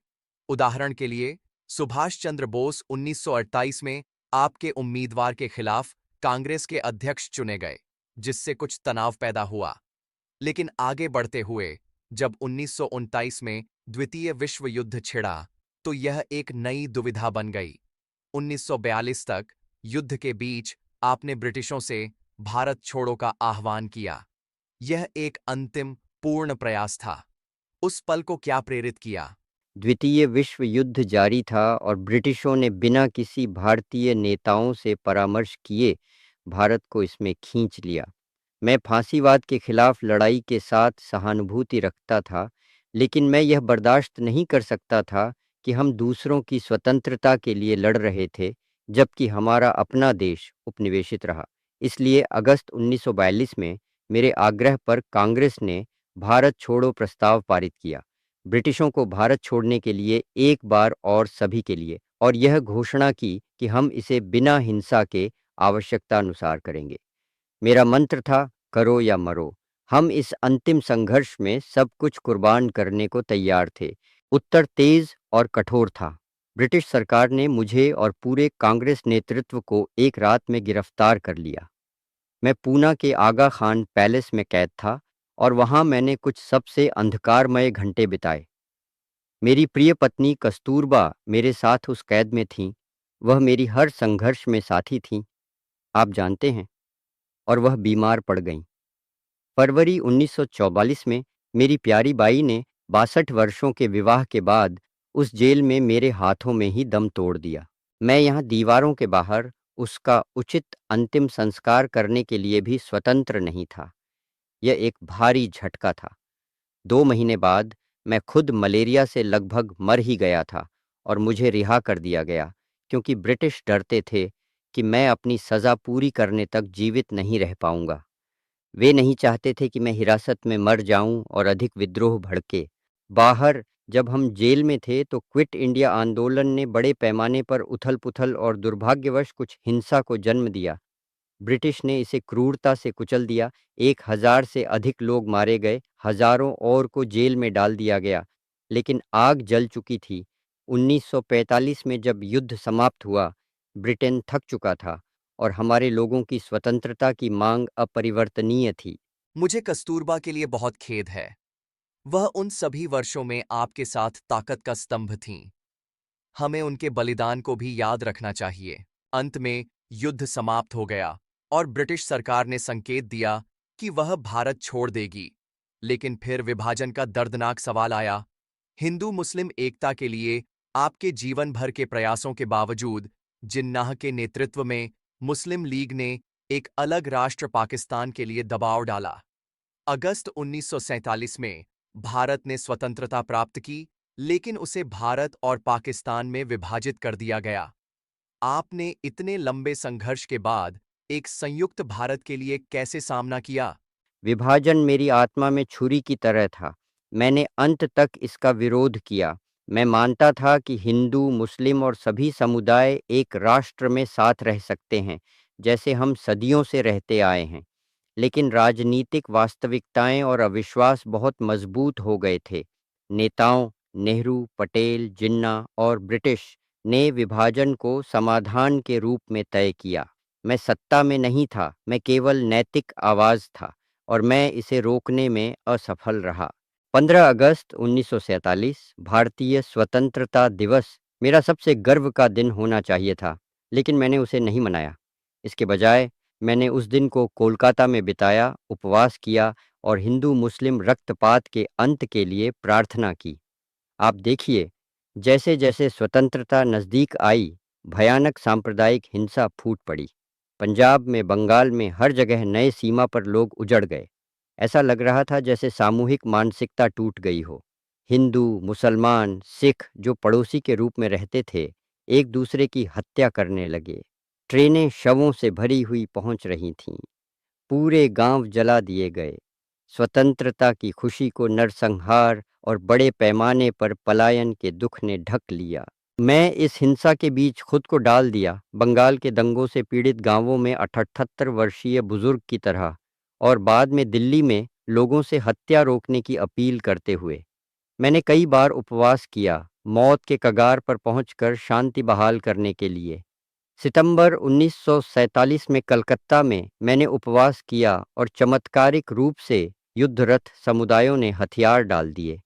उदाहरण के लिए, सुभाष चंद्र बोस 1928 में आपके उम्मीदवार के खिलाफ कांग्रेस के अध्यक्ष चुने गए, जिससे कुछ तनाव पैदा हुआ। लेकिन आगे बढ़ते हुए जब 1929 में द्वितीय विश्व युद्ध छिड़ा, तो यह एक नई दुविधा बन गई। 1942 तक युद्ध के बीच आपने ब्रिटिशों से भारत छोड़ो का आह्वान किया। यह एक अंतिम पूर्ण प्रयास था। उस पल को क्या प्रेरित किया? द्वितीय विश्व युद्ध जारी था और ब्रिटिशों ने बिना किसी भारतीय नेताओं से परामर्श किए भारत को इसमें खींच लिया। मैं फांसीवाद के खिलाफ लड़ाई के साथ सहानुभूति रखता था, लेकिन मैं यह बर्दाश्त नहीं कर सकता था कि हम दूसरों की स्वतंत्रता के लिए लड़ रहे थे, जबकि हमारा अपना देश उपनिवेशित रहा। इसलिए अगस्त 1942 में मेरे आग्रह पर कांग्रेस ने भारत छोड़ो प्रस्ताव पारित किया, ब्रिटिशों को भारत छोड़ने के लिए एक बार और सभी के लिए, और यह घोषणा की कि हम इसे बिना हिंसा के आवश्यकतानुसार करेंगे। मेरा मंत्र था, करो या मरो। हम इस अंतिम संघर्ष में सब कुछ कुर्बान करने को तैयार थे। उत्तर तेज और कठोर था। ब्रिटिश सरकार ने मुझे और पूरे कांग्रेस नेतृत्व को एक रात में गिरफ्तार कर लिया। मैं पूना के आगा खान पैलेस में कैद था और वहां मैंने कुछ सबसे अंधकारमय घंटे बिताए। मेरी प्रिय पत्नी कस्तूरबा मेरे साथ उस कैद में थीं। वह मेरी हर संघर्ष में साथी थीं, आप जानते हैं, और वह बीमार पड़ गईं। फरवरी 1944 में मेरी प्यारी बाई ने 62 वर्षों के विवाह के बाद उस जेल में मेरे हाथों में ही दम तोड़ दिया। मैं यहाँ दीवारों के बाहर उसका उचित अंतिम संस्कार करने के लिए भी स्वतंत्र नहीं था। यह एक भारी झटका था। 2 महीने बाद मैं खुद मलेरिया से लगभग मर ही गया था और मुझे रिहा कर दिया गया, क्योंकि ब्रिटिश डरते थे कि मैं अपनी सज़ा पूरी करने तक जीवित नहीं रह पाऊंगा। वे नहीं चाहते थे कि मैं हिरासत में मर जाऊं और अधिक विद्रोह भड़के। बाहर जब हम जेल में थे तो क्विट इंडिया आंदोलन ने बड़े पैमाने पर उथल-पुथल और दुर्भाग्यवश कुछ हिंसा को जन्म दिया। ब्रिटिश ने इसे क्रूरता से कुचल दिया। 1000 से अधिक लोग मारे गए, हजारों और को जेल में डाल दिया गया। लेकिन आग जल चुकी थी। 1945 में जब युद्ध समाप्त हुआ, ब्रिटेन थक चुका था और हमारे लोगों की स्वतंत्रता की मांग अपरिवर्तनीय थी। मुझे कस्तूरबा के लिए बहुत खेद है। वह उन सभी वर्षों में आपके साथ ताकत का स्तंभ थीं। हमें उनके बलिदान को भी याद रखना चाहिए। अंत में युद्ध समाप्त हो गया और ब्रिटिश सरकार ने संकेत दिया कि वह भारत छोड़ देगी। लेकिन फिर विभाजन का दर्दनाक सवाल आया। हिंदू मुस्लिम एकता के लिए आपके जीवन भर के प्रयासों के बावजूद जिन्नाह के नेतृत्व में मुस्लिम लीग ने एक अलग राष्ट्र पाकिस्तान के लिए दबाव डाला। अगस्त 1947 में भारत ने स्वतंत्रता प्राप्त की, लेकिन उसे भारत और पाकिस्तान में विभाजित कर दिया गया। आपने इतने लंबे संघर्ष के बाद एक संयुक्त भारत के लिए कैसे सामना किया? विभाजन मेरी आत्मा में छुरी की तरह था। मैंने अंत तक इसका विरोध किया। मैं मानता था कि हिंदू, मुस्लिम और सभी समुदाय एक राष्ट्र में साथ रह सकते हैं, जैसे हम सदियों से रहते आए हैं। लेकिन राजनीतिक वास्तविकताएं और अविश्वास बहुत मजबूत हो गए थे। नेताओं नेहरू, पटेल, जिन्ना और ब्रिटिश ने विभाजन को समाधान के रूप में तय किया। मैं सत्ता में नहीं था, मैं केवल नैतिक आवाज़ था और मैं इसे रोकने में असफल रहा। 15 अगस्त 1947 भारतीय स्वतंत्रता दिवस मेरा सबसे गर्व का दिन होना चाहिए था, लेकिन मैंने उसे नहीं मनाया। इसके बजाय मैंने उस दिन को कोलकाता में बिताया, उपवास किया और हिंदू मुस्लिम रक्तपात के अंत के लिए प्रार्थना की। आप देखिए, जैसे जैसे स्वतंत्रता नज़दीक आई, भयानक सांप्रदायिक हिंसा फूट पड़ी। पंजाब में, बंगाल में, हर जगह नए सीमा पर लोग उजड़ गए। ऐसा लग रहा था जैसे सामूहिक मानसिकता टूट गई हो। हिंदू, मुसलमान, सिख जो पड़ोसी के रूप में रहते थे, एक दूसरे की हत्या करने लगे। ट्रेनें शवों से भरी हुई पहुंच रही थीं। पूरे गांव जला दिए गए। स्वतंत्रता की खुशी को नरसंहार और बड़े पैमाने पर पलायन के दुख ने ढक लिया। मैं इस हिंसा के बीच खुद को डाल दिया, बंगाल के दंगों से पीड़ित गांवों में 78 वर्षीय बुजुर्ग की तरह, और बाद में दिल्ली में लोगों से हत्या रोकने की अपील करते हुए। मैंने कई बार उपवास किया, मौत के कगार पर पहुंचकर शांति बहाल करने के लिए। सितंबर 1947 में कलकत्ता में मैंने उपवास किया और चमत्कारिक रूप से युद्धरत समुदायों ने हथियार डाल दिए।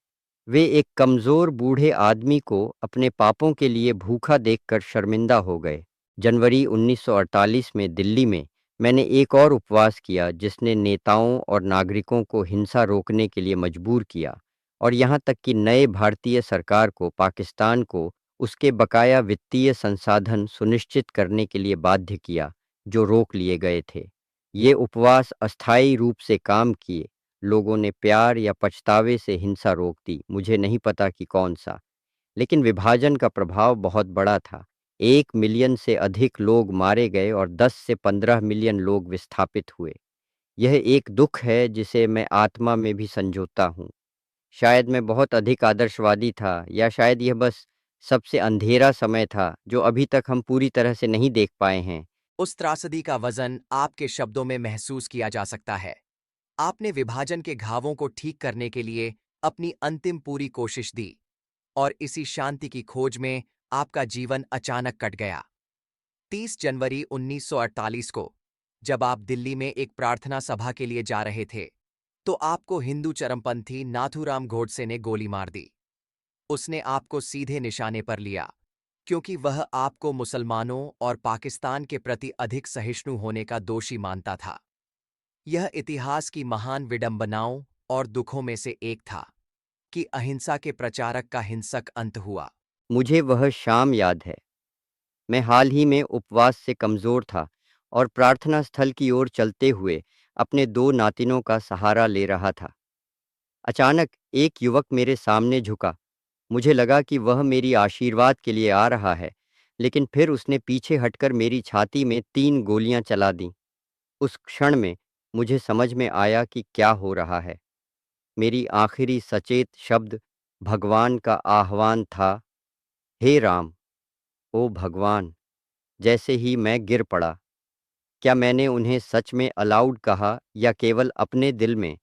वे एक कमज़ोर बूढ़े आदमी को अपने पापों के लिए भूखा देखकर शर्मिंदा हो गए। जनवरी 1948 में दिल्ली में मैंने एक और उपवास किया जिसने नेताओं और नागरिकों को हिंसा रोकने के लिए मजबूर किया, और यहाँ तक कि नए भारतीय सरकार को पाकिस्तान को उसके बकाया वित्तीय संसाधन सुनिश्चित करने के लिए बाध्य किया जो रोक लिए गए थे। ये उपवास अस्थायी रूप से काम किए। लोगों ने प्यार या पछतावे से हिंसा रोक दी, मुझे नहीं पता कि कौन सा। लेकिन विभाजन का प्रभाव बहुत बड़ा था। 1 मिलियन से अधिक लोग मारे गए और 10 से 15 मिलियन लोग विस्थापित हुए। यह एक दुख है जिसे मैं आत्मा में भी संजोता हूँ। शायद मैं बहुत अधिक आदर्शवादी था, या शायद यह बस सबसे अंधेरा समय था जो अभी तक हम पूरी तरह से नहीं देख पाए हैं। उस त्रासदी का वजन आपके शब्दों में महसूस किया जा सकता है। आपने विभाजन के घावों को ठीक करने के लिए अपनी अंतिम पूरी कोशिश दी, और इसी शांति की खोज में आपका जीवन अचानक कट गया। 30 जनवरी 1948 को जब आप दिल्ली में एक प्रार्थना सभा के लिए जा रहे थे, तो आपको हिंदू चरमपंथी नाथूराम गोडसे ने गोली मार दी। उसने आपको सीधे निशाने पर लिया, क्योंकि वह आपको मुसलमानों और पाकिस्तान के प्रति अधिक सहिष्णु होने का दोषी मानता था। यह इतिहास की महान विडंबनाओं और दुखों में से एक था कि अहिंसा के प्रचारक का हिंसक अंत हुआ। मुझे वह शाम याद है। मैं हाल ही में उपवास से कमज़ोर था और प्रार्थना स्थल की ओर चलते हुए अपने 2 नातिनों का सहारा ले रहा था। अचानक एक युवक मेरे सामने झुका। मुझे लगा कि वह मेरी आशीर्वाद के लिए आ रहा है, लेकिन फिर उसने पीछे हटकर मेरी छाती में 3 गोलियां चला दीं। उस क्षण में मुझे समझ में आया कि क्या हो रहा है। मेरी आखिरी सचेत शब्द भगवान का आह्वान था, हे राम, ओ भगवान। जैसे ही मैं गिर पड़ा, क्या मैंने उन्हें सच में अलाउड कहा या केवल अपने दिल में?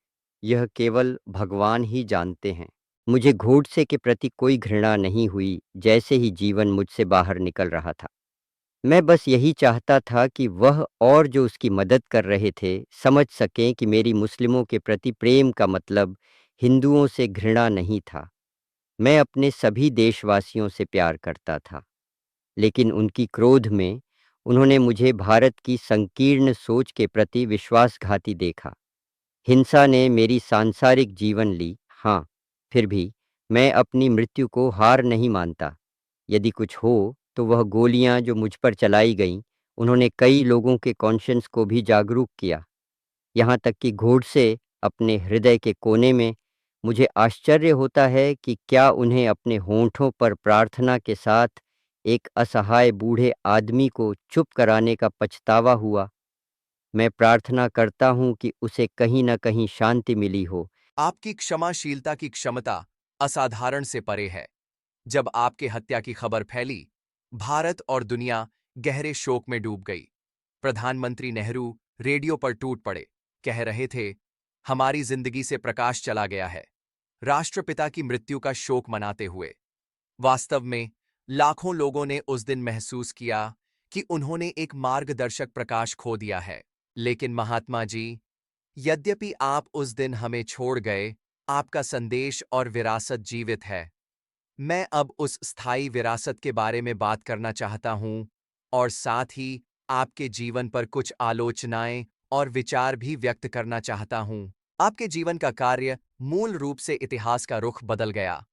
यह केवल भगवान ही जानते हैं। मुझे गोडसे के प्रति कोई घृणा नहीं हुई जैसे ही जीवन मुझसे बाहर निकल रहा था। मैं बस यही चाहता था कि वह और जो उसकी मदद कर रहे थे समझ सकें कि मेरी मुस्लिमों के प्रति प्रेम का मतलब हिंदुओं से घृणा नहीं था। मैं अपने सभी देशवासियों से प्यार करता था, लेकिन उनकी क्रोध में उन्होंने मुझे भारत की संकीर्ण सोच के प्रति विश्वासघाती देखा। हिंसा ने मेरी सांसारिक जीवन ली, हाँ, फिर भी मैं अपनी मृत्यु को हार नहीं मानता। यदि कुछ हो तो वह गोलियां जो मुझ पर चलाई गईं, उन्होंने कई लोगों के कॉन्शियंस को भी जागरूक किया। यहाँ तक कि गोडसे अपने हृदय के कोने में। मुझे आश्चर्य होता है कि क्या उन्हें अपने होंठों पर प्रार्थना के साथ एक असहाय बूढ़े आदमी को चुप कराने का पछतावा हुआ। मैं प्रार्थना करता हूँ कि उसे कहीं न कहीं शांति मिली हो। आपकी क्षमाशीलता की क्षमता असाधारण से परे है। जब आपके हत्या की खबर फैली, भारत और दुनिया गहरे शोक में डूब गई। प्रधानमंत्री नेहरू रेडियो पर टूट पड़े, कह रहे थे, हमारी जिंदगी से प्रकाश चला गया है, राष्ट्रपिता की मृत्यु का शोक मनाते हुए। वास्तव में लाखों लोगों ने उस दिन महसूस किया कि उन्होंने एक मार्गदर्शक प्रकाश खो दिया है। लेकिन महात्मा जी, यद्यपि आप उस दिन हमें छोड़ गए, आपका संदेश और विरासत जीवित है। मैं अब उस स्थायी विरासत के बारे में बात करना चाहता हूं, और साथ ही आपके जीवन पर कुछ आलोचनाएं और विचार भी व्यक्त करना चाहता हूं। आपके जीवन का कार्य मूल रूप से इतिहास का रुख बदल गया।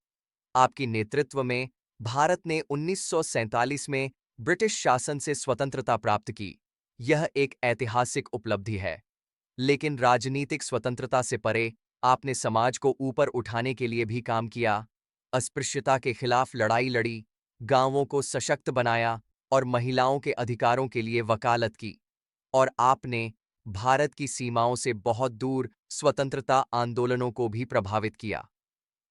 आपकी नेतृत्व में भारत ने 1947 में ब्रिटिश शासन से स्वतंत्रता प्राप्त की। यह एक ऐतिहासिक उपलब्धि है। लेकिन राजनीतिक स्वतंत्रता से परे, आपने समाज को ऊपर उठाने के लिए भी काम किया। अस्पृश्यता के खिलाफ लड़ाई लड़ी, गांवों को सशक्त बनाया और महिलाओं के अधिकारों के लिए वकालत की, और आपने भारत की सीमाओं से बहुत दूर स्वतंत्रता आंदोलनों को भी प्रभावित किया।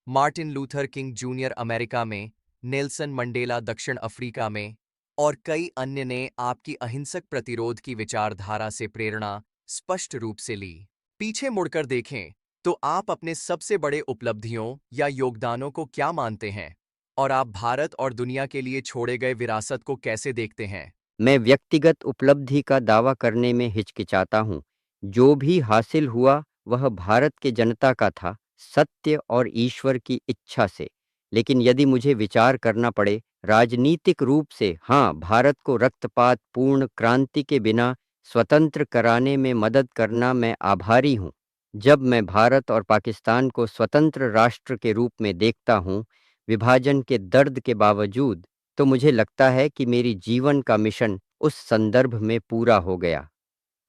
Martin Luther king junior America में, नेल्सन मंडेला दक्षिण अफ्रीका में, और कई अन्य ने आपकी अहिंसक प्रतिरोध की विचारधारा से प्रेरणा स्पष्ट रूप से ली। पीछे मुड़कर देखें तो आप अपने सबसे बड़े उपलब्धियों या योगदानों को क्या मानते हैं, और आप भारत और दुनिया के लिए छोड़े गए विरासत को कैसे देखते हैं? मैं व्यक्तिगत उपलब्धि का दावा करने में हिचकिचाता हूँ। जो भी हासिल हुआ वह भारत के जनता का था, सत्य और ईश्वर की इच्छा से। लेकिन यदि मुझे विचार करना पड़े, राजनीतिक रूप से हाँ, भारत को रक्तपात पूर्ण क्रांति के बिना स्वतंत्र कराने में मदद करना मैं आभारी हूँ। जब मैं भारत और पाकिस्तान को स्वतंत्र राष्ट्र के रूप में देखता हूँ, विभाजन के दर्द के बावजूद, तो मुझे लगता है कि मेरी जीवन का मिशन उस संदर्भ में पूरा हो गया।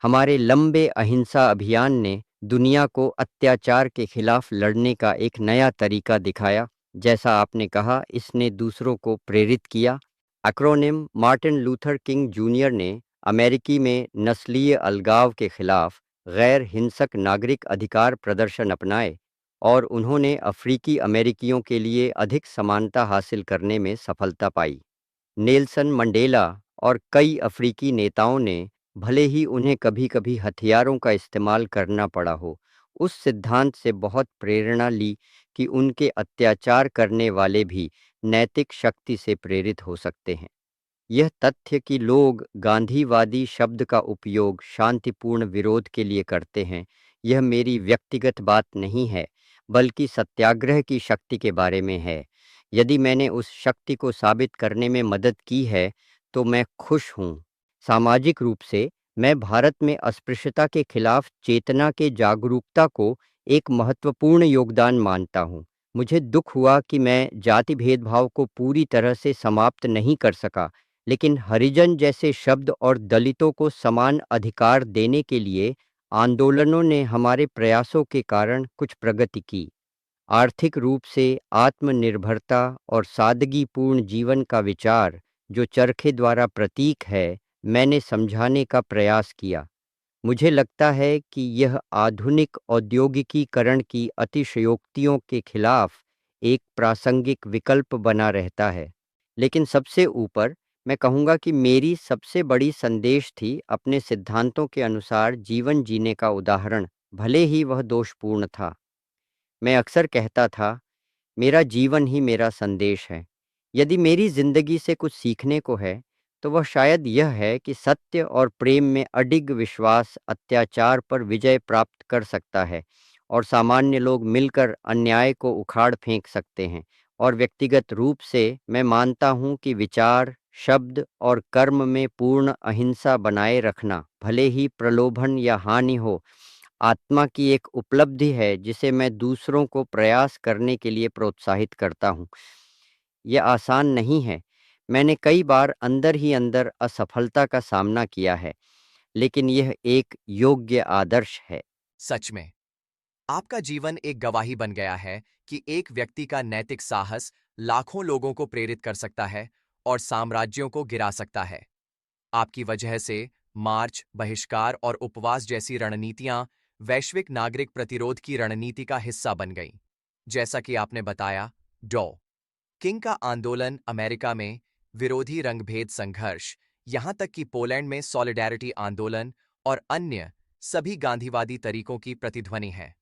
हमारे लंबे अहिंसा अभियान ने दुनिया को अत्याचार के खिलाफ लड़ने का एक नया तरीका दिखाया। जैसा आपने कहा, इसने दूसरों को प्रेरित किया। Acronym Martin Luther king junior ने अमेरिकी में नस्लीय अलगाव के खिलाफ गैर हिंसक नागरिक अधिकार प्रदर्शन अपनाए, और उन्होंने अफ्रीकी अमेरिकियों के लिए अधिक समानता हासिल करने में सफलता पाई। नेल्सन मंडेला और कई अफ्रीकी नेताओं ने, भले ही उन्हें कभी-कभी हथियारों का इस्तेमाल करना पड़ा हो, उस सिद्धांत से बहुत प्रेरणा ली कि उनके अत्याचार करने वाले भी नैतिक शक्ति से प्रेरित हो सकते हैं। यह तथ्य कि लोग गांधीवादी शब्द का उपयोग शांतिपूर्ण विरोध के लिए करते हैं, यह मेरी व्यक्तिगत बात नहीं है, बल्कि सत्याग्रह की शक्ति के बारे में है। यदि मैंने उस शक्ति को साबित करने में मदद की है, तो मैं खुश हूँ। सामाजिक रूप से, मैं भारत में अस्पृश्यता के खिलाफ चेतना के जागरूकता को एक महत्वपूर्ण योगदान मानता हूँ। मुझे दुख हुआ कि मैं जाति भेदभाव को पूरी तरह से समाप्त नहीं कर सका, लेकिन हरिजन जैसे शब्द और दलितों को समान अधिकार देने के लिए आंदोलनों ने हमारे प्रयासों के कारण कुछ प्रगति की। आर्थिक रूप से आत्मनिर्भरता और सादगीपूर्ण जीवन का विचार, जो चरखे द्वारा प्रतीक है, मैंने समझाने का प्रयास किया। मुझे लगता है कि यह आधुनिक औद्योगिकीकरण की अतिशयोक्तियों के खिलाफ एक प्रासंगिक विकल्प बना रहता है। लेकिन सबसे ऊपर, मैं कहूँगा कि मेरी सबसे बड़ी संदेश थी अपने सिद्धांतों के अनुसार जीवन जीने का उदाहरण, भले ही वह दोषपूर्ण था। मैं अक्सर कहता था, मेरा जीवन ही मेरा संदेश है। यदि मेरी जिंदगी से कुछ सीखने को है, तो वह शायद यह है कि सत्य और प्रेम में अडिग विश्वास अत्याचार पर विजय प्राप्त कर सकता है, और सामान्य लोग मिलकर अन्याय को उखाड़ फेंक सकते हैं। और व्यक्तिगत रूप से मैं मानता हूँ कि विचार, शब्द और कर्म में पूर्ण अहिंसा बनाए रखना, भले ही प्रलोभन या हानि हो, आत्मा की एक उपलब्धि है जिसे मैं दूसरों को प्रयास करने के लिए प्रोत्साहित करता हूँ। यह आसान नहीं है। मैंने कई बार अंदर ही अंदर असफलता का सामना किया है, लेकिन यह एक योग्य आदर्श है। सच में, आपका जीवन एक गवाही बन गया है कि एक व्यक्ति का नैतिक साहस लाखों लोगों को प्रेरित कर सकता है और साम्राज्यों को गिरा सकता है। आपकी वजह से मार्च, बहिष्कार और उपवास जैसी रणनीतियां वैश्विक नागरिक प्रतिरोध की रणनीति का हिस्सा बन गईं। जैसा कि आपने बताया, डॉ. किंग का आंदोलन अमेरिका में विरोधी रंगभेद संघर्ष, यहां तक कि पोलैंड में सॉलिडेरिटी आंदोलन और अन्य सभी गांधीवादी तरीकों की प्रतिध्वनि है।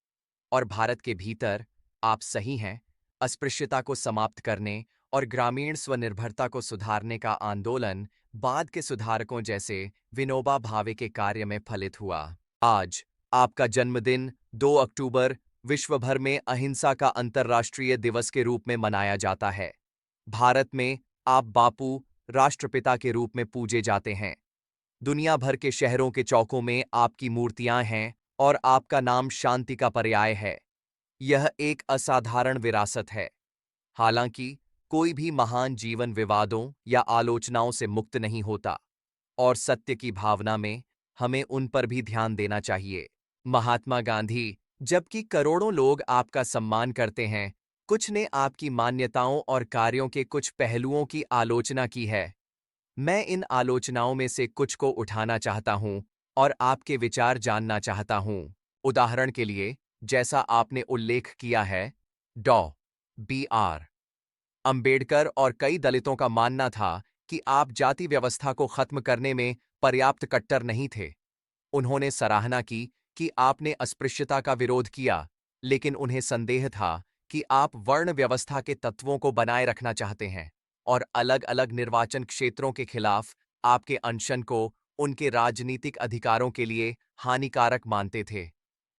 और भारत के भीतर, आप सही हैं, अस्पृश्यता को समाप्त करने और ग्रामीण स्वनिर्भरता को सुधारने का आंदोलन बाद के सुधारकों जैसे विनोबा भावे के कार्य में फलित हुआ। आज आपका जन्मदिन 2 अक्टूबर विश्व भर में अहिंसा का अंतर्राष्ट्रीय दिवस के रूप में मनाया जाता है। भारत में आप बापू, राष्ट्रपिता के रूप में पूजे जाते हैं। दुनिया भर के शहरों के चौकों में आपकी मूर्तियां हैं और आपका नाम शांति का पर्याय है। यह एक असाधारण विरासत है। हालांकि कोई भी महान जीवन विवादों या आलोचनाओं से मुक्त नहीं होता, और सत्य की भावना में हमें उन पर भी ध्यान देना चाहिए। महात्मा गांधी, जबकि करोड़ों लोग आपका सम्मान करते हैं, कुछ ने आपकी मान्यताओं और कार्यों के कुछ पहलुओं की आलोचना की है। मैं इन आलोचनाओं में से कुछ को उठाना चाहता हूं और आपके विचार जानना चाहता हूं। उदाहरण के लिए, जैसा आपने उल्लेख किया है, डॉ. बी.आर. अंबेडकर और कई दलितों का मानना था कि आप जाति व्यवस्था को खत्म करने में पर्याप्त कट्टर नहीं थे। उन्होंने सराहना की कि आपने अस्पृश्यता का विरोध किया, लेकिन उन्हें संदेह था कि आप वर्ण व्यवस्था के तत्वों को बनाए रखना चाहते हैं और अलग-अलग निर्वाचन क्षेत्रों के खिलाफ आपके अनशन को उनके राजनीतिक अधिकारों के लिए हानिकारक मानते थे।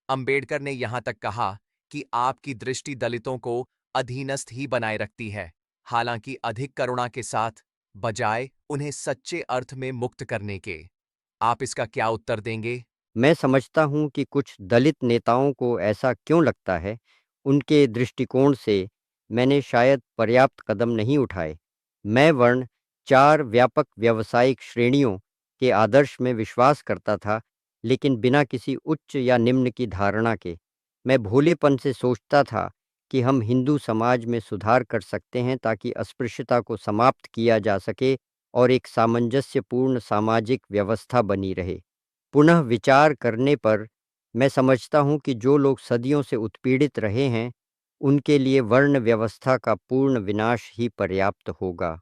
अंबेडकर ने यहां तक कहा कि आपकी दृष्टि दलितों को अधीनस्थ ही बनाए रखती है, हालांकि अधिक करुणा के साथ, बजाय उन्हें सच्चे अर्थ में मुक्त करने के। आप इसका क्या उत्तर देंगे? मैं समझता हूँ कि कुछ दलित नेताओं को ऐसा क्यों लगता है, उनके दृष्टिकोण से मैंने शायद पर्याप्त कदम नहीं उठाए। मैं वर्ण 4 व्यापक व्यावसायिक श्रेणियों के आदर्श में विश्वास करता था, लेकिन बिना किसी उच्च या निम्न की धारणा के। मैं भोलेपन से सोचता था कि हम हिंदू समाज में सुधार कर सकते हैं ताकि अस्पृश्यता को समाप्त किया जा सके और एक सामंजस्यपूर्ण सामाजिक व्यवस्था बनी रहे। पुनः विचार करने पर मैं समझता हूँ कि जो लोग सदियों से उत्पीड़ित रहे हैं, उनके लिए वर्ण व्यवस्था का पूर्ण विनाश ही पर्याप्त होगा।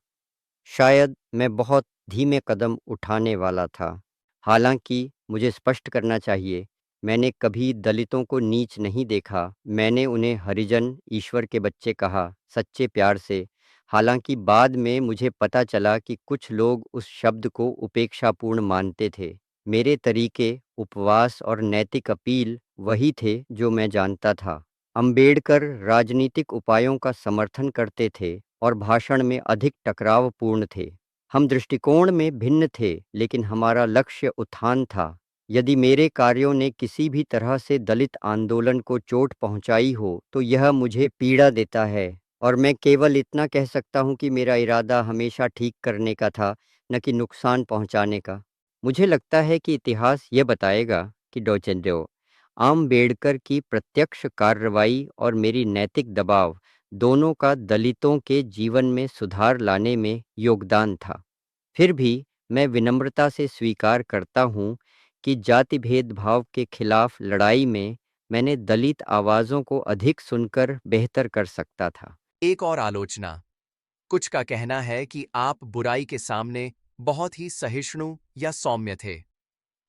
शायद मैं बहुत धीमे कदम उठाने वाला था। हालांकि मुझे स्पष्ट करना चाहिए, मैंने कभी दलितों को नीच नहीं देखा। मैंने उन्हें हरिजन, ईश्वर के बच्चे कहा, सच्चे प्यार से। हालांकि बाद में मुझे पता चला कि कुछ लोग उस शब्द को उपेक्षापूर्ण मानते थे। मेरे तरीके, उपवास और नैतिक अपील वही थे जो मैं जानता था। अंबेडकर राजनीतिक उपायों का समर्थन करते थे और भाषण में अधिक टकरावपूर्ण थे। हम दृष्टिकोण में भिन्न थे, लेकिन हमारा लक्ष्य उत्थान था। यदि मेरे कार्यों ने किसी भी तरह से दलित आंदोलन को चोट पहुंचाई हो, तो यह मुझे पीड़ा देता है और मैं केवल इतना कह सकता हूं कि मेरा इरादा हमेशा ठीक करने का था, न कि नुकसान पहुंचाने का। मुझे लगता है कि इतिहास यह बताएगा कि डोचेंड्रो आम्बेडकर की प्रत्यक्ष कार्रवाई और मेरी नैतिक दबाव दोनों का दलितों के जीवन में सुधार लाने में योगदान था। फिर भी मैं विनम्रता से स्वीकार करता हूँ कि जाति भेदभाव के खिलाफ लड़ाई में मैंने दलित आवाज़ों को अधिक सुनकर बेहतर कर सकता था। एक और आलोचना। कुछ का कहना है कि आप बुराई के सामने बहुत ही सहिष्णु या सौम्य थे।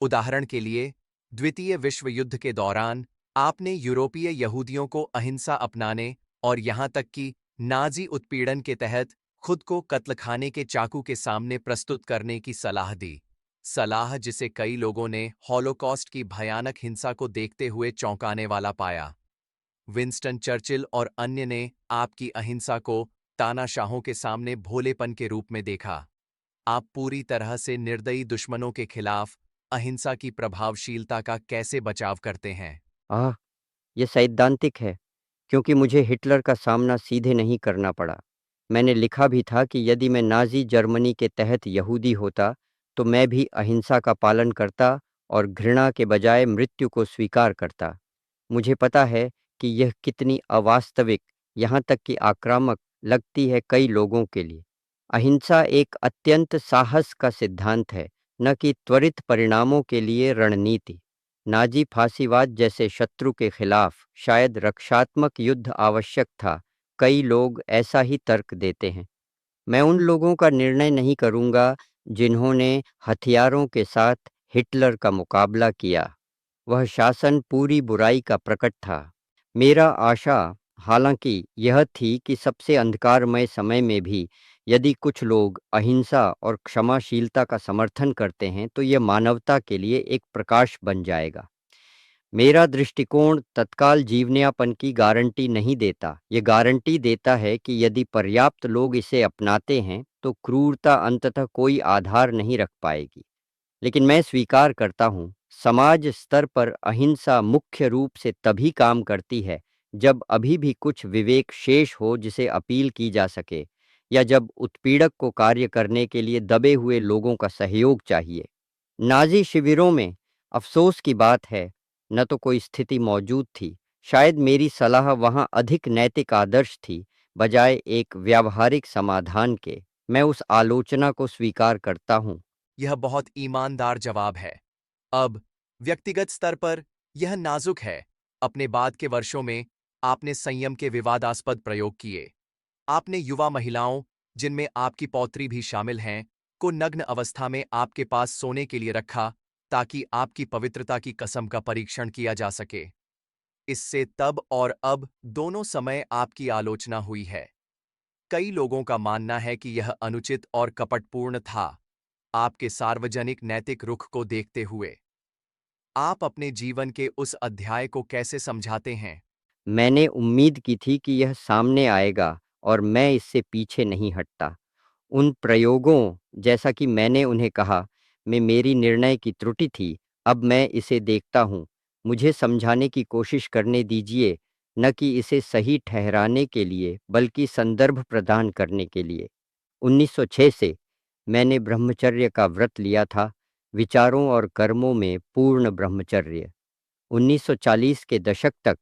उदाहरण के लिए, द्वितीय विश्व युद्ध के दौरान आपने यूरोपीय यहूदियों को अहिंसा अपनाने और यहां तक कि नाजी उत्पीड़न के तहत खुद को कत्लखाने के चाकू के सामने प्रस्तुत करने की सलाह दी। सलाह जिसे कई लोगों ने हॉलोकॉस्ट की भयानक हिंसा को देखते हुए चौंकाने वाला पाया। विंस्टन चर्चिल और अन्य ने आपकी अहिंसा को तानाशाहों के सामने भोलेपन के रूप में देखा। आप पूरी तरह से निर्दयी दुश्मनों के खिलाफ अहिंसा की प्रभावशीलता का कैसे बचाव करते हैं? आह! ये सैद्धांतिक है, क्योंकि मुझे हिटलर का सामना सीधे नहीं करना पड़ा। मैंने लिखा भी था कि यदि मैं नाज़ी जर्मनी के तहत यहूदी होता, तो मैं भी अहिंसा का पालन करता और घृणा के बजाय मृत्यु को स्वीकार करता। मुझे पता है कि यह कितनी अवास्तविक, यहाँ तक कि आक्रामक लगती है कई लोगों के लिए। अहिंसा एक अत्यंत साहस का सिद्धांत है, न कि त्वरित परिणामों के लिए रणनीति। नाजी फांसीवाद जैसे शत्रु के खिलाफ शायद रक्षात्मक युद्ध आवश्यक था। कई लोग ऐसा ही तर्क देते हैं। मैं उन लोगों का निर्णय नहीं करूंगा जिन्होंने हथियारों के साथ हिटलर का मुकाबला किया। वह शासन पूरी बुराई का प्रकट था। मेरा आशा हालांकि यह थी कि सबसे अंधकारमय समय में भी यदि कुछ लोग अहिंसा और क्षमाशीलता का समर्थन करते हैं, तो यह मानवता के लिए एक प्रकाश बन जाएगा। मेरा दृष्टिकोण तत्काल जीवनयापन की गारंटी नहीं देता। ये गारंटी देता है कि यदि पर्याप्त लोग इसे अपनाते हैं, तो क्रूरता अंततः कोई आधार नहीं रख पाएगी। लेकिन मैं स्वीकार करता हूँ, समाज स्तर पर अहिंसा मुख्य रूप से तभी काम करती है जब अभी भी कुछ विवेक शेष हो जिसे अपील की जा सके, या जब उत्पीड़क को कार्य करने के लिए दबे हुए लोगों का सहयोग चाहिए। नाजी शिविरों में अफसोस की बात है, न तो कोई स्थिति मौजूद थी। शायद मेरी सलाह वहाँ अधिक नैतिक आदर्श थी, बजाय एक व्यावहारिक समाधान के। मैं उस आलोचना को स्वीकार करता हूँ। यह बहुत ईमानदार जवाब है। अब व्यक्तिगत स्तर पर यह नाजुक है। अपने बाद के वर्षों में आपने संयम के विवादास्पद प्रयोग किए। आपने युवा महिलाओं, जिनमें आपकी पौत्री भी शामिल हैं, को नग्न अवस्था में आपके पास सोने के लिए रखा ताकि आपकी पवित्रता की कसम का परीक्षण किया जा सके। इससे तब और अब दोनों समय आपकी आलोचना हुई है। कई लोगों का मानना है कि यह अनुचित और कपटपूर्ण था। आपके सार्वजनिक नैतिक रुख को देखते हुए आप अपने जीवन के उस अध्याय को कैसे समझाते हैं? मैंने उम्मीद की थी कि यह सामने आएगा और मैं इससे पीछे नहीं हटता। उन प्रयोगों, जैसा कि मैंने उन्हें कहा, में मेरी निर्णय की त्रुटि थी। अब मैं इसे देखता हूँ। मुझे समझाने की कोशिश करने दीजिए, न कि इसे सही ठहराने के लिए, बल्कि संदर्भ प्रदान करने के लिए। 1906 से मैंने ब्रह्मचर्य का व्रत लिया था, विचारों और कर्मों में पूर्ण ब्रह्मचर्य। 1940 के दशक तक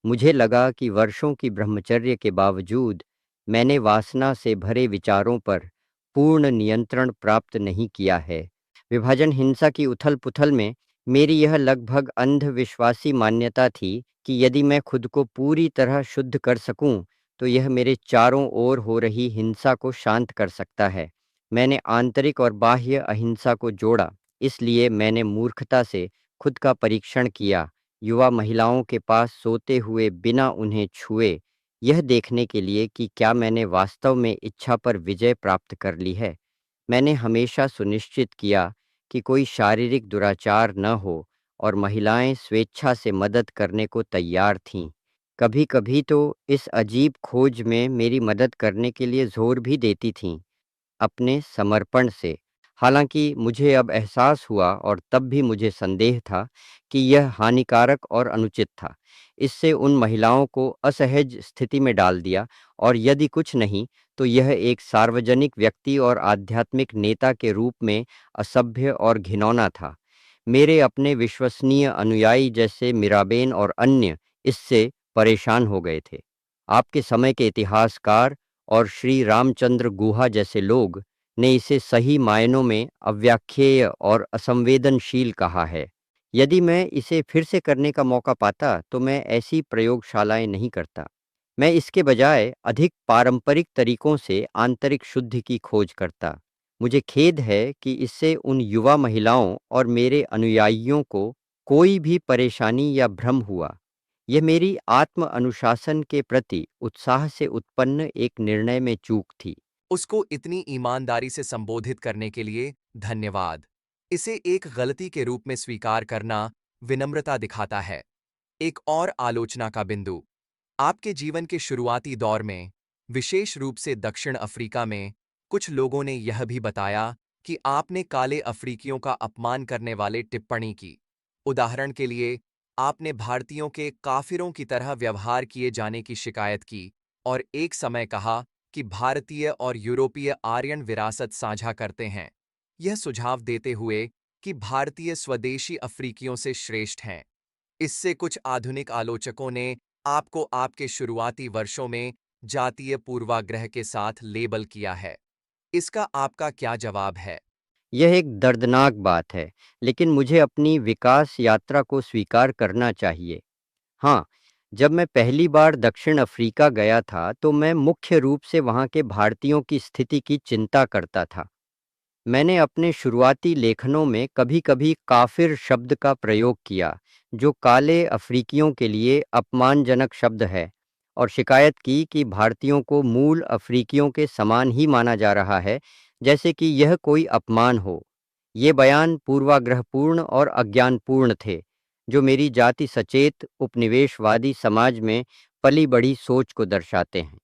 मुझे लगा कि वर्षों की ब्रह्मचर्य के बावजूद मैंने वासना से भरे विचारों पर पूर्ण नियंत्रण प्राप्त नहीं किया है। विभाजन हिंसा की उथल-पुथल में मेरी यह लगभग अंधविश्वासी मान्यता थी कि यदि मैं खुद को पूरी तरह शुद्ध कर सकूं, तो यह मेरे चारों ओर हो रही हिंसा को शांत कर सकता है। मैंने आंतरिक और बाह्य अहिंसा को जोड़ा, इसलिए मैंने मूर्खता से खुद का परीक्षण किया, युवा महिलाओं के पास सोते हुए बिना उन्हें छुए, यह देखने के लिए कि क्या मैंने वास्तव में इच्छा पर विजय प्राप्त कर ली है। मैंने हमेशा सुनिश्चित किया कि कोई शारीरिक दुराचार न हो और महिलाएं स्वेच्छा से मदद करने को तैयार थीं। कभी-कभी तो इस अजीब खोज में मेरी मदद करने के लिए जोर भी देती थीं, अपने समर्पण से। हालांकि मुझे अब एहसास हुआ, और तब भी मुझे संदेह था, कि यह हानिकारक और अनुचित था। इससे उन महिलाओं को असहज स्थिति में डाल दिया, और यदि कुछ नहीं, तो यह एक सार्वजनिक व्यक्ति और आध्यात्मिक नेता के रूप में असभ्य और घिनौना था। मेरे अपने विश्वसनीय अनुयायी जैसे मीराबेन और अन्य इससे परेशान हो गए थे। आपके समय के इतिहासकार और श्री रामचंद्र गुहा जैसे लोग ने इसे सही मायनों में अव्याख्येय और असंवेदनशील कहा है। यदि मैं इसे फिर से करने का मौका पाता, तो मैं ऐसी प्रयोगशालाएं नहीं करता। मैं इसके बजाय अधिक पारंपरिक तरीकों से आंतरिक शुद्धि की खोज करता। मुझे खेद है कि इससे उन युवा महिलाओं और मेरे अनुयायियों को कोई भी परेशानी या भ्रम हुआ। यह मेरी आत्म अनुशासन के प्रति उत्साह से उत्पन्न एक निर्णय में चूक थी। उसको इतनी ईमानदारी से संबोधित करने के लिए धन्यवाद। इसे एक गलती के रूप में स्वीकार करना विनम्रता दिखाता है। एक और आलोचना का बिंदु। आपके जीवन के शुरुआती दौर में, विशेष रूप से दक्षिण अफ्रीका में, कुछ लोगों ने यह भी बताया कि आपने काले अफ्रीकियों का अपमान करने वाले टिप्पणी की। उदाहरण के लिए, आपने भारतीयों के काफिरों की तरह व्यवहार किए जाने की शिकायत की और एक समय कहा कि भारतीय और यूरोपीय आर्यन विरासत साझा करते हैं, यह सुझाव देते हुए कि भारतीय स्वदेशी अफ्रीकियों से श्रेष्ठ हैं। इससे कुछ आधुनिक आलोचकों ने आपको आपके शुरुआती वर्षों में जातीय पूर्वाग्रह के साथ लेबल किया है। इसका आपका क्या जवाब है? यह एक दर्दनाक बात है, लेकिन मुझे अपनी विकास यात्रा को स्वीकार करना चाहिए। हाँ, जब मैं पहली बार दक्षिण अफ्रीका गया था, तो मैं मुख्य रूप से वहाँ के भारतीयों की स्थिति की चिंता करता था। मैंने अपने शुरुआती लेखनों में कभी-कभी काफिर शब्द का प्रयोग किया, जो काले अफ्रीकियों के लिए अपमानजनक शब्द है, और शिकायत की कि भारतीयों को मूल अफ्रीकियों के समान ही माना जा रहा है, जैसे कि यह कोई अपमान हो। ये बयान पूर्वाग्रहपूर्ण और अज्ञानपूर्ण थे, जो मेरी जाति सचेत उपनिवेशवादी समाज में पली बढ़ी सोच को दर्शाते हैं।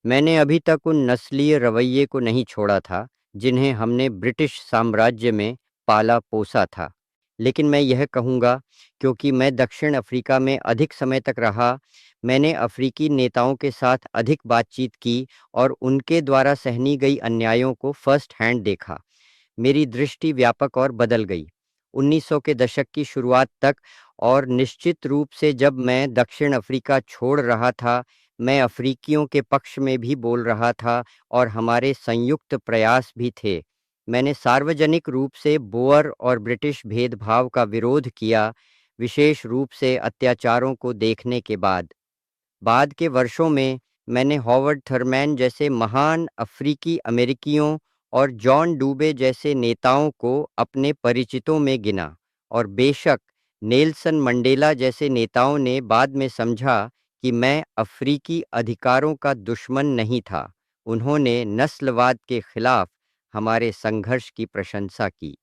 मैंने अभी तक उन नस्लीय रवैये को नहीं छोड़ा था, जिन्हें हमने ब्रिटिश साम्राज्य में पाला-पोसा था। लेकिन मैं यह कहूँगा, क्योंकि मैं दक्षिण अफ्रीका में अधिक समय तक रहा, मैंने अफ्रीकी नेताओं के साथ अधिक बातचीत की और उनके द्वारा सहनी गई अन्यायों को फ़र्स्ट हैंड देखा। मेरी दृष्टि व्यापक और बदल गई। 1900 के दशक की शुरुआत तक, और निश्चित रूप से जब मैं दक्षिण अफ्रीका छोड़ रहा था, मैं अफ्रीकियों के पक्ष में भी बोल रहा था और हमारे संयुक्त प्रयास भी थे। मैंने सार्वजनिक रूप से बोअर और ब्रिटिश भेदभाव का विरोध किया, विशेष रूप से अत्याचारों को देखने के बाद। बाद के वर्षों में मैंने हॉवर्ड थर्मैन जैसे महान अफ्रीकी अमेरिकियों और जॉन डूबे जैसे नेताओं को अपने परिचितों में गिना, और बेशक नेल्सन मंडेला जैसे नेताओं ने बाद में समझा कि मैं अफ्रीकी अधिकारों का दुश्मन नहीं था। उन्होंने नस्लवाद के खिलाफ हमारे संघर्ष की प्रशंसा की।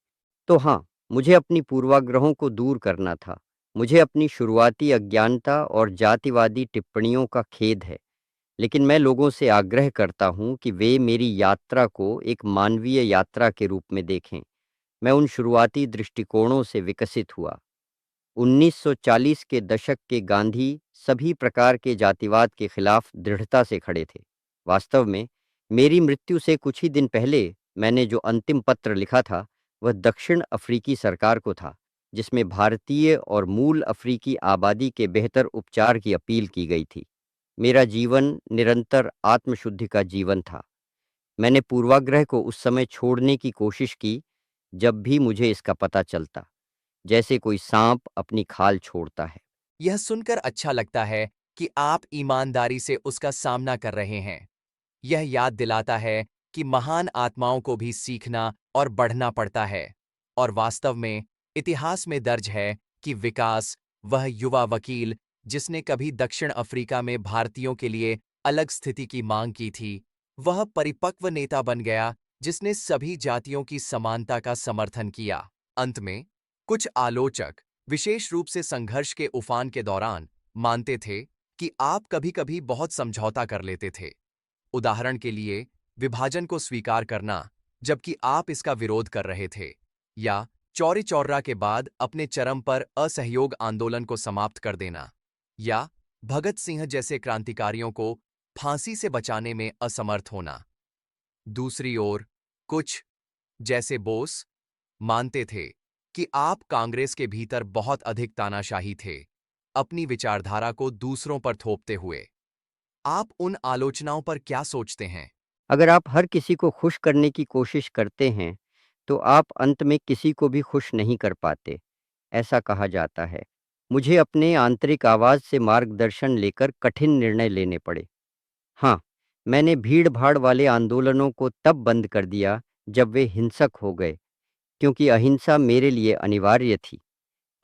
तो हाँ, मुझे अपनी पूर्वाग्रहों को दूर करना था। मुझे अपनी शुरुआती अज्ञानता और जातिवादी टिप्पणियों का खेद है, लेकिन मैं लोगों से आग्रह करता हूँ कि वे मेरी यात्रा को एक मानवीय यात्रा के रूप में देखें। मैं उन शुरुआती दृष्टिकोणों से विकसित हुआ। 1940 के दशक के गांधी सभी प्रकार के जातिवाद के खिलाफ दृढ़ता से खड़े थे। वास्तव में मेरी मृत्यु से कुछ ही दिन पहले मैंने जो अंतिम पत्र लिखा था, वह दक्षिण अफ्रीकी सरकार को था, जिसमें भारतीय और मूल अफ्रीकी आबादी के बेहतर उपचार की अपील की गई थी। मेरा जीवन निरंतर आत्मशुद्धि का जीवन था। मैंने पूर्वाग्रह को उस समय छोड़ने की कोशिश की जब भी मुझे इसका पता चलता, जैसे कोई सांप अपनी खाल छोड़ता है। यह सुनकर अच्छा लगता है कि आप ईमानदारी से उसका सामना कर रहे हैं। यह याद दिलाता है कि महान आत्माओं को भी सीखना और बढ़ना पड़ता है। और वास्तव में इतिहास में दर्ज है कि विकास, वह युवा वकील जिसने कभी दक्षिण अफ्रीका में भारतीयों के लिए अलग स्थिति की मांग की थी, वह परिपक्व नेता बन गया जिसने सभी जातियों की समानता का समर्थन किया। अंत में कुछ आलोचक, विशेष रूप से संघर्ष के उफान के दौरान, मानते थे कि आप कभी-कभी बहुत समझौता कर लेते थे। उदाहरण के लिए, विभाजन को स्वीकार करना जबकि आप इसका विरोध कर रहे थे, या चौरी चौर्रा के बाद अपने चरम पर असहयोग आंदोलन को समाप्त कर देना, या भगत सिंह जैसे क्रांतिकारियों को फांसी से बचाने में असमर्थ होना। दूसरी ओर, कुछ, जैसे बोस, मानते थे कि आप कांग्रेस के भीतर बहुत अधिक तानाशाही थे, अपनी विचारधारा को दूसरों पर थोपते हुए। आप उन आलोचनाओं पर क्या सोचते हैं? अगर आप हर किसी को खुश करने की कोशिश करते हैं, तो आप अंत में किसी को भी खुश नहीं कर पाते, ऐसा कहा जाता है। मुझे अपने आंतरिक आवाज़ से मार्गदर्शन लेकर कठिन निर्णय लेने पड़े। हाँ, मैंने भीड़-भाड़ वाले आंदोलनों को तब बंद कर दिया जब वे हिंसक हो गए, क्योंकि अहिंसा मेरे लिए अनिवार्य थी।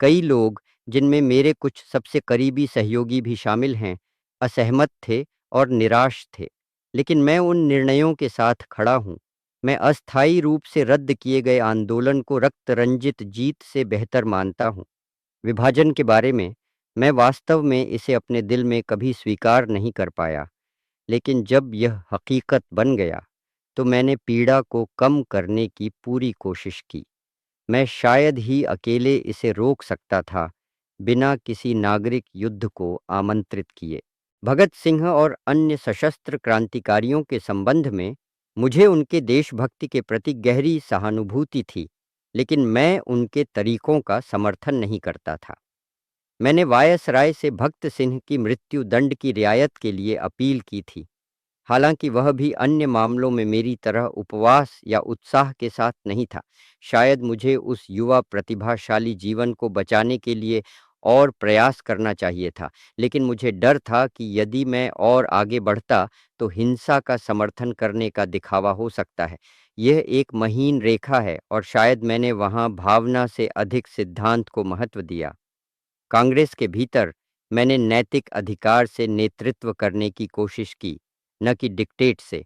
कई लोग, जिनमें मेरे कुछ सबसे करीबी सहयोगी भी शामिल हैं, असहमत थे और निराश थे, लेकिन मैं उन निर्णयों के साथ खड़ा हूँ। मैं अस्थायी रूप से रद्द किए गए आंदोलन को रक्त रंजित जीत से बेहतर मानता हूँ। विभाजन के बारे में, मैं वास्तव में इसे अपने दिल में कभी स्वीकार नहीं कर पाया, लेकिन जब यह हकीकत बन गया, तो मैंने पीड़ा को कम करने की पूरी कोशिश की। मैं शायद ही अकेले इसे रोक सकता था, बिना किसी नागरिक युद्ध को आमंत्रित किए। भगत सिंह और अन्य सशस्त्र क्रांतिकारियों के संबंध में मुझे उनके देशभक्ति के प्रति गहरी सहानुभूति थी, लेकिन मैं उनके तरीकों का समर्थन नहीं करता था। मैंने वायसराय से भगत सिंह की मृत्यु दंड की रियायत के लिए अपील की थी, हालांकि वह भी अन्य मामलों में मेरी तरह उपवास या उत्साह के साथ नहीं था। शायद मुझे उस युवा प्रतिभाशाली जीवन को बचाने के लिए और प्रयास करना चाहिए था, लेकिन मुझे डर था कि यदि मैं और आगे बढ़ता तो हिंसा का समर्थन करने का दिखावा हो सकता है। यह एक महीन रेखा है और शायद मैंने वहां भावना से अधिक सिद्धांत को महत्व दिया। कांग्रेस के भीतर मैंने नैतिक अधिकार से नेतृत्व करने की कोशिश की, न कि डिक्टेट से।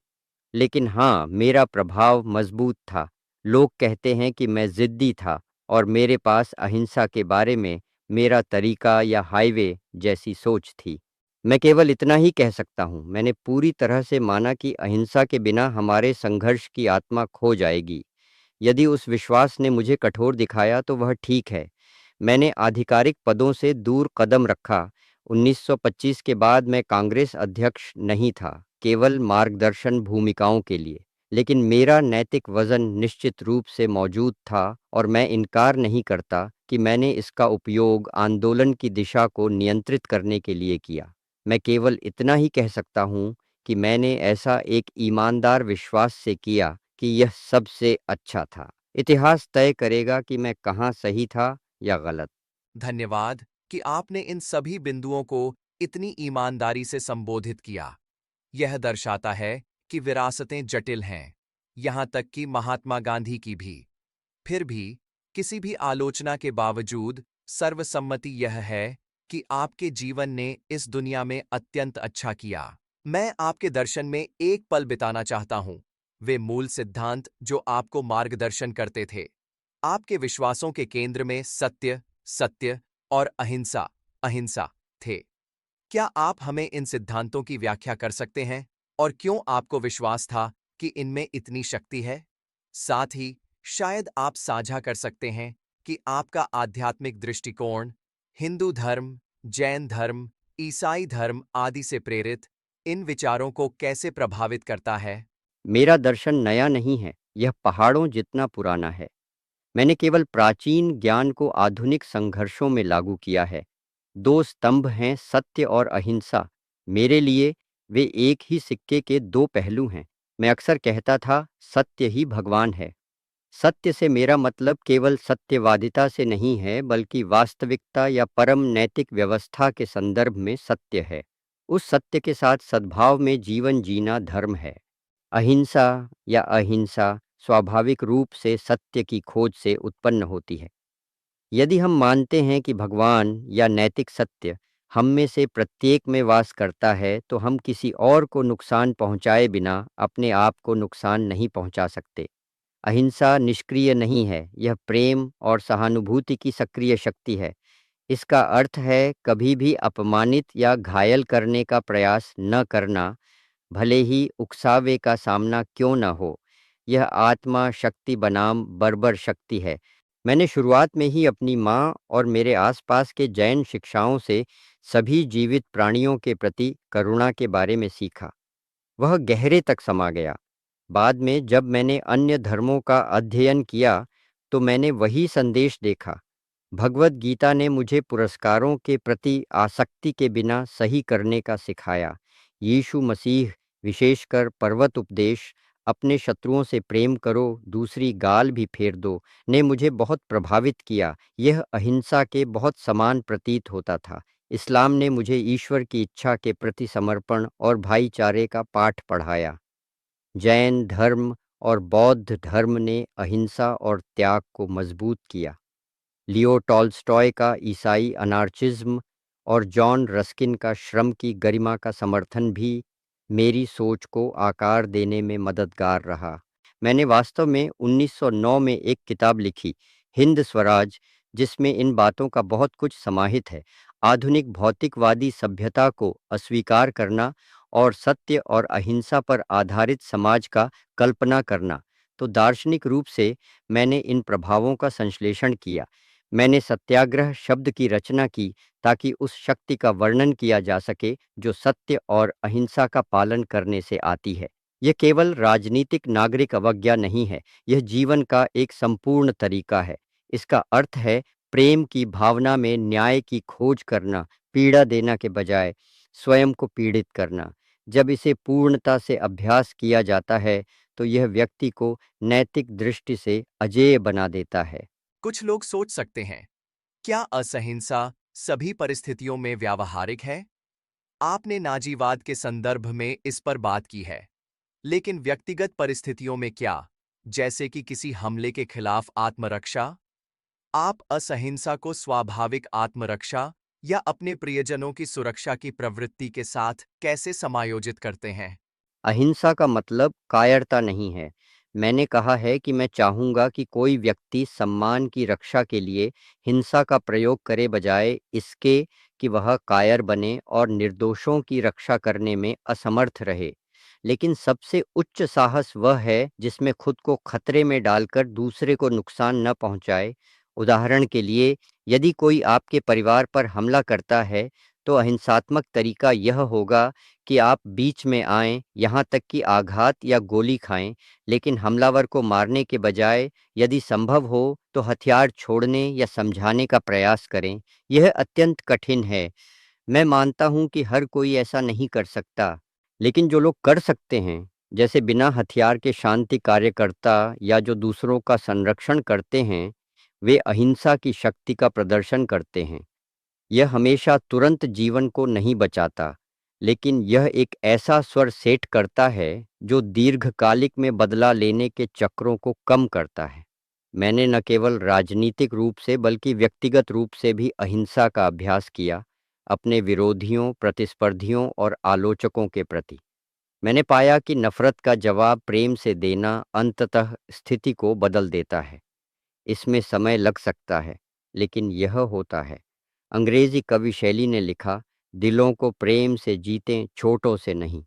लेकिन हाँ, मेरा प्रभाव मजबूत था। लोग कहते हैं कि मैं जिद्दी था और मेरे पास अहिंसा के बारे में मेरा तरीका या हाईवे जैसी सोच थी। मैं केवल इतना ही कह सकता हूँ, मैंने पूरी तरह से माना कि अहिंसा के बिना हमारे संघर्ष की आत्मा खो जाएगी। यदि उस विश्वास ने मुझे कठोर दिखाया तो वह ठीक है। मैंने आधिकारिक पदों से दूर कदम रखा। 1925 के बाद मैं कांग्रेस अध्यक्ष नहीं था, केवल मार्गदर्शन भूमिकाओं के लिए। लेकिन मेरा नैतिक वजन निश्चित रूप से मौजूद था और मैं इनकार नहीं करता कि मैंने इसका उपयोग आंदोलन की दिशा को नियंत्रित करने के लिए किया। मैं केवल इतना ही कह सकता हूँ कि मैंने ऐसा एक ईमानदार विश्वास से किया कि यह सबसे अच्छा था। इतिहास तय करेगा कि मैं कहाँ सही था या गलत। धन्यवाद कि आपने इन सभी बिंदुओं को इतनी ईमानदारी से संबोधित किया। यह दर्शाता है कि विरासतें जटिल हैं, यहां तक कि महात्मा गांधी की भी। फिर भी किसी भी आलोचना के बावजूद सर्वसम्मति यह है कि आपके जीवन ने इस दुनिया में अत्यंत अच्छा किया। मैं आपके दर्शन में एक पल बिताना चाहता हूं, वे मूल सिद्धांत जो आपको मार्गदर्शन करते थे। आपके विश्वासों के केंद्र में सत्य, सत्य और अहिंसा, अहिंसा थे। क्या आप हमें इन सिद्धांतों की व्याख्या कर सकते हैं और क्यों आपको विश्वास था कि इनमें इतनी शक्ति है? साथ ही शायद आप साझा कर सकते हैं कि आपका आध्यात्मिक दृष्टिकोण हिंदू धर्म, जैन धर्म, ईसाई धर्म आदि से प्रेरित इन विचारों को कैसे प्रभावित करता है? मेरा दर्शन नया नहीं है, यह पहाड़ों जितना पुराना है। मैंने केवल प्राचीन ज्ञान को आधुनिक संघर्षों में लागू किया है। दो स्तंभ हैं, सत्य और अहिंसा। मेरे लिए वे एक ही सिक्के के दो पहलू हैं। मैं अक्सर कहता था, सत्य ही भगवान है। सत्य से मेरा मतलब केवल सत्यवादिता से नहीं है, बल्कि वास्तविकता या परम नैतिक व्यवस्था के संदर्भ में सत्य है। उस सत्य के साथ सद्भाव में जीवन जीना धर्म है। अहिंसा या अहिंसा स्वाभाविक रूप से सत्य की खोज से उत्पन्न होती है। यदि हम मानते हैं कि भगवान या नैतिक सत्य हम में से प्रत्येक में वास करता है, तो हम किसी और को नुकसान पहुंचाए बिना अपने आप को नुकसान नहीं पहुंचा सकते। अहिंसा निष्क्रिय नहीं है, यह प्रेम और सहानुभूति की सक्रिय शक्ति है। इसका अर्थ है कभी भी अपमानित या घायल करने का प्रयास न करना, भले ही उकसावे का सामना क्यों न हो। यह आत्मा शक्ति बनाम बर्बर शक्ति है। मैंने शुरुआत में ही अपनी माँ और मेरे आसपास के जैन शिक्षाओं से सभी जीवित प्राणियों के प्रति करुणा के बारे में सीखा। वह गहरे तक समा गया। बाद में जब मैंने अन्य धर्मों का अध्ययन किया, तो मैंने वही संदेश देखा। भगवद गीता ने मुझे पुरस्कारों के प्रति आसक्ति के बिना सही करने का सिखाया। यीशु मसीह, विशेषकर पर्वत उपदेश, अपने शत्रुओं से प्रेम करो, दूसरी गाल भी फेर दो, ने मुझे बहुत प्रभावित किया। यह अहिंसा के बहुत समान प्रतीत होता था। इस्लाम ने मुझे ईश्वर की इच्छा के प्रति समर्पण और भाईचारे का पाठ पढ़ाया। जैन धर्म और बौद्ध धर्म ने अहिंसा और त्याग को मजबूत किया। लियो टॉल्स्टॉय का ईसाई अनार्चिज्म और जॉन रस्किन का श्रम की गरिमा का समर्थन भी मेरी सोच को आकार देने में मददगार रहा। मैंने वास्तव में 1909 में एक किताब लिखी, हिंद स्वराज, जिसमें इन बातों का बहुत कुछ समाहित है। आधुनिक भौतिकवादी सभ्यता को अस्वीकार करना और सत्य और अहिंसा पर आधारित समाज का कल्पना करना। तो दार्शनिक रूप से मैंने इन प्रभावों का संश्लेषण किया। मैंने सत्याग्रह शब्द की रचना की ताकि उस शक्ति का वर्णन किया जा सके जो सत्य और अहिंसा का पालन करने से आती है। यह केवल राजनीतिक नागरिक अवज्ञा नहीं है, यह जीवन का एक संपूर्ण तरीका है। इसका अर्थ है प्रेम की भावना में न्याय की खोज करना, पीड़ा देना के बजाय स्वयं को पीड़ित करना। जब इसे पूर्णता से अभ्यास किया जाता है, तो यह व्यक्ति को नैतिक दृष्टि से अजेय बना देता है। कुछ लोग सोच सकते हैं, क्या असहिंसा सभी परिस्थितियों में व्यावहारिक है? आपने नाजीवाद के संदर्भ में इस पर बात की है, लेकिन व्यक्तिगत परिस्थितियों में क्या, जैसे कि किसी हमले के खिलाफ आत्मरक्षा? आप असहिंसा को स्वाभाविक आत्मरक्षा या अपने प्रियजनों की सुरक्षा की प्रवृत्ति के साथ कैसे समायोजित करते हैं? अहिंसा का मतलब कायरता नहीं है। मैंने कहा है कि मैं चाहूँगा कि कोई व्यक्ति सम्मान की रक्षा के लिए हिंसा का प्रयोग करे, बजाय इसके कि वह कायर बने और निर्दोषों की रक्षा करने में असमर्थ रहे। लेकिन सबसे उच्च साहस वह है जिसमें खुद को खतरे में डालकर दूसरे को नुकसान न पहुंचाए। उदाहरण के लिए, यदि कोई आपके परिवार पर हमला करता है, तो अहिंसात्मक तरीका यह होगा कि आप बीच में आएं, यहाँ तक कि आघात या गोली खाएं, लेकिन हमलावर को मारने के बजाय यदि संभव हो तो हथियार छोड़ने या समझाने का प्रयास करें। यह अत्यंत कठिन है। मैं मानता हूँ कि हर कोई ऐसा नहीं कर सकता, लेकिन जो लोग कर सकते हैं, जैसे बिना हथियार के शांति कार्यकर्ता या जो दूसरों का संरक्षण करते हैं, वे अहिंसा की शक्ति का प्रदर्शन करते हैं। यह हमेशा तुरंत जीवन को नहीं बचाता, लेकिन यह एक ऐसा स्वर सेट करता है जो दीर्घकालिक में बदला लेने के चक्रों को कम करता है। मैंने न केवल राजनीतिक रूप से बल्कि व्यक्तिगत रूप से भी अहिंसा का अभ्यास किया, अपने विरोधियों, प्रतिस्पर्धियों और आलोचकों के प्रति। मैंने पाया कि नफरत का जवाब प्रेम से देना अंततः स्थिति को बदल देता है। इसमें समय लग सकता है, लेकिन यह होता है। अंग्रेजी कवि शैली ने लिखा, दिलों को प्रेम से जीतें, छोटों से नहीं।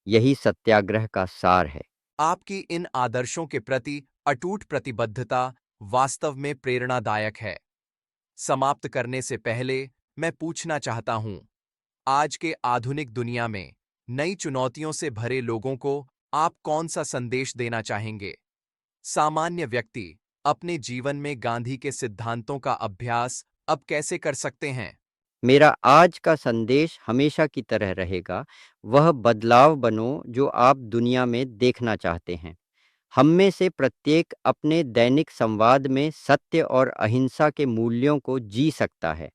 यही सत्याग्रह का सार है। आपकी इन आदर्शों के प्रति अटूट प्रतिबद्धता वास्तव में प्रेरणादायक है। समाप्त करने से पहले मैं पूछना चाहता हूं, आज के आधुनिक दुनिया में नई चुनौतियों से भरे लोगों को आप कौन सा संदेश देना चाहेंगे? सामान्य व्यक्ति अपने जीवन में गांधी के सिद्धांतों का अभ्यास अब कैसे कर सकते हैं? मेरा आज का संदेश हमेशा की तरह रहेगा, वह बदलाव बनो जो आप दुनिया में देखना चाहते हैं। हम में से प्रत्येक अपने दैनिक संवाद में सत्य और अहिंसा के मूल्यों को जी सकता है।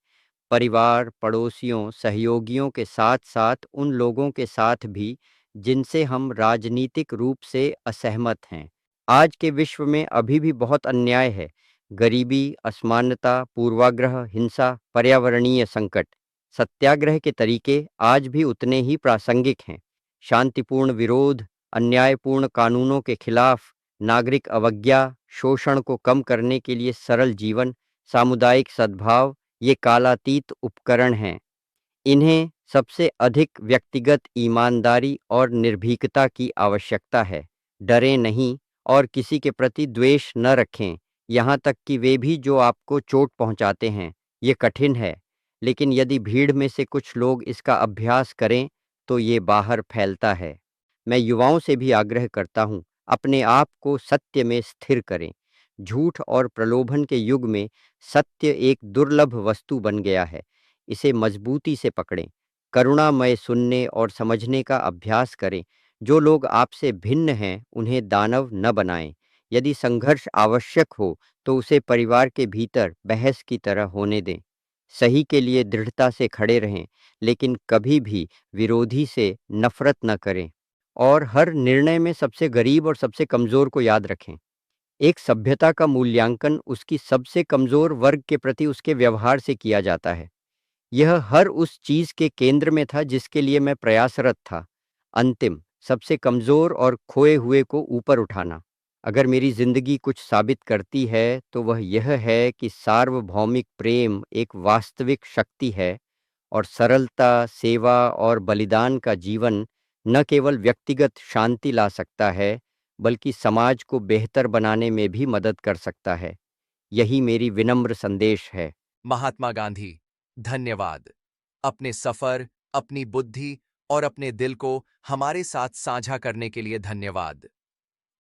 परिवार, पड़ोसियों, सहयोगियों के साथ-साथ उन लोगों के साथ भी जिनसे हम राजनीतिक रूप से असहमत हैं। आज के विश्व में अभी भी बहुत अन्याय है। गरीबी, असमानता, पूर्वाग्रह, हिंसा, पर्यावरणीय संकट। सत्याग्रह के तरीके आज भी उतने ही प्रासंगिक हैं। शांतिपूर्ण विरोध, अन्यायपूर्ण कानूनों के खिलाफ, नागरिक अवज्ञा, शोषण को कम करने के लिए सरल जीवन, सामुदायिक सद्भाव, ये कालातीत उपकरण हैं। इन्हें सबसे अधिक व्यक्तिगत ईमानदारी और निर्भीकता की आवश्यकता है। डरें नहीं और किसी के प्रति द्वेष न रखें, यहाँ तक कि वे भी जो आपको चोट पहुँचाते हैं। ये कठिन है, लेकिन यदि भीड़ में से कुछ लोग इसका अभ्यास करें, तो ये बाहर फैलता है। मैं युवाओं से भी आग्रह करता हूँ, अपने आप को सत्य में स्थिर करें। झूठ और प्रलोभन के युग में सत्य एक दुर्लभ वस्तु बन गया है। इसे मजबूती से पकड़ें। करुणामय सुनने और समझने का अभ्यास करें। जो लोग आपसे भिन्न हैं, उन्हें दानव न बनाएं। यदि संघर्ष आवश्यक हो, तो उसे परिवार के भीतर बहस की तरह होने दें। सही के लिए दृढ़ता से खड़े रहें, लेकिन कभी भी विरोधी से नफरत न करें। और हर निर्णय में सबसे गरीब और सबसे कमज़ोर को याद रखें। एक सभ्यता का मूल्यांकन उसकी सबसे कमज़ोर वर्ग के प्रति उसके व्यवहार से किया जाता है। यह हर उस चीज़ के केंद्र में था जिसके लिए मैं प्रयासरत था। अंतिम, सबसे कमज़ोर और खोए हुए को ऊपर उठाना। अगर मेरी ज़िंदगी कुछ साबित करती है, तो वह यह है कि सार्वभौमिक प्रेम एक वास्तविक शक्ति है और सरलता, सेवा और बलिदान का जीवन न केवल व्यक्तिगत शांति ला सकता है, बल्कि समाज को बेहतर बनाने में भी मदद कर सकता है। यही मेरी विनम्र संदेश है। महात्मा गांधी, धन्यवाद। अपने सफर, अपनी बुद्धि और अपने दिल को हमारे साथ साझा करने के लिए धन्यवाद।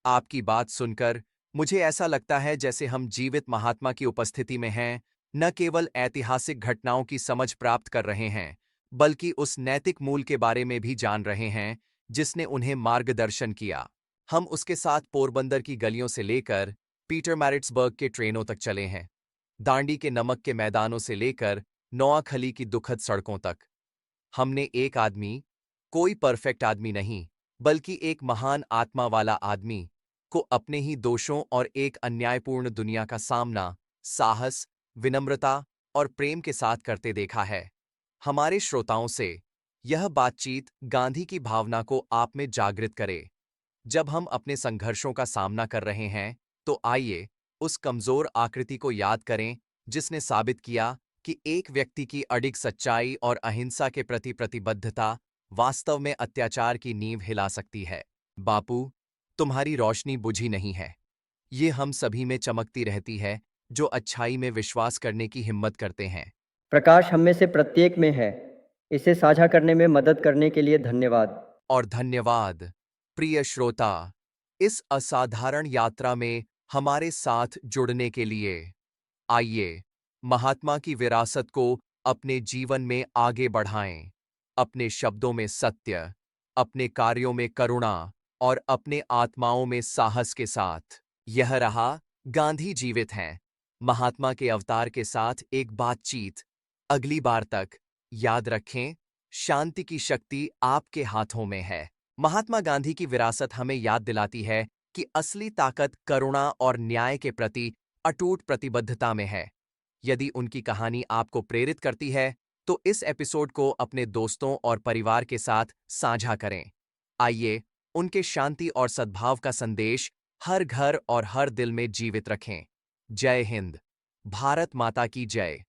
आपकी बात सुनकर मुझे ऐसा लगता है जैसे हम जीवित महात्मा की उपस्थिति में हैं, न केवल ऐतिहासिक घटनाओं की समझ प्राप्त कर रहे हैं, बल्कि उस नैतिक मूल के बारे में भी जान रहे हैं जिसने उन्हें मार्गदर्शन किया। हम उसके साथ पोरबंदर की गलियों से लेकर पीटर मैरिट्सबर्ग के ट्रेनों तक चले हैं, दांडी के नमक के मैदानों से लेकर नोआखली की दुखद सड़कों तक। हमने एक आदमी, कोई परफेक्ट आदमी नहीं, बल्कि एक महान आत्मा वाला आदमी को अपने ही दोषों और एक अन्यायपूर्ण दुनिया का सामना साहस, विनम्रता और प्रेम के साथ करते देखा है। हमारे श्रोताओं से यह बातचीत गांधी की भावना को आप में जागृत करे। जब हम अपने संघर्षों का सामना कर रहे हैं, तो आइए उस कमजोर आकृति को याद करें जिसने साबित किया कि एक व्यक्ति की अडिग सच्चाई और अहिंसा के प्रति प्रतिबद्धता वास्तव में अत्याचार की नींव हिला सकती है। बापू, तुम्हारी रोशनी बुझी नहीं है। ये हम सभी में चमकती रहती है जो अच्छाई में विश्वास करने की हिम्मत करते हैं। प्रकाश हम में से प्रत्येक में है। इसे साझा करने में मदद करने के लिए धन्यवाद। और धन्यवाद, प्रिय श्रोता, इस असाधारण यात्रा में हमारे साथ जुड़ने के लिए। आइए महात्मा की विरासत को अपने जीवन में आगे बढ़ाएं। अपने शब्दों में सत्य, अपने कार्यों में करुणा और अपने आत्माओं में साहस के साथ। यह रहा गांधी जीवित हैं, महात्मा के अवतार के साथ एक बातचीत। अगली बार तक याद रखें, शांति की शक्ति आपके हाथों में है। महात्मा गांधी की विरासत हमें याद दिलाती है कि असली ताकत करुणा और न्याय के प्रति अटूट प्रतिबद्धता में है। यदि उनकी कहानी आपको प्रेरित करती है, तो इस एपिसोड को अपने दोस्तों और परिवार के साथ साझा करें। आइए उनके शांति और सद्भाव का संदेश हर घर और हर दिल में जीवित रखें। जय हिंद। भारत माता की जय।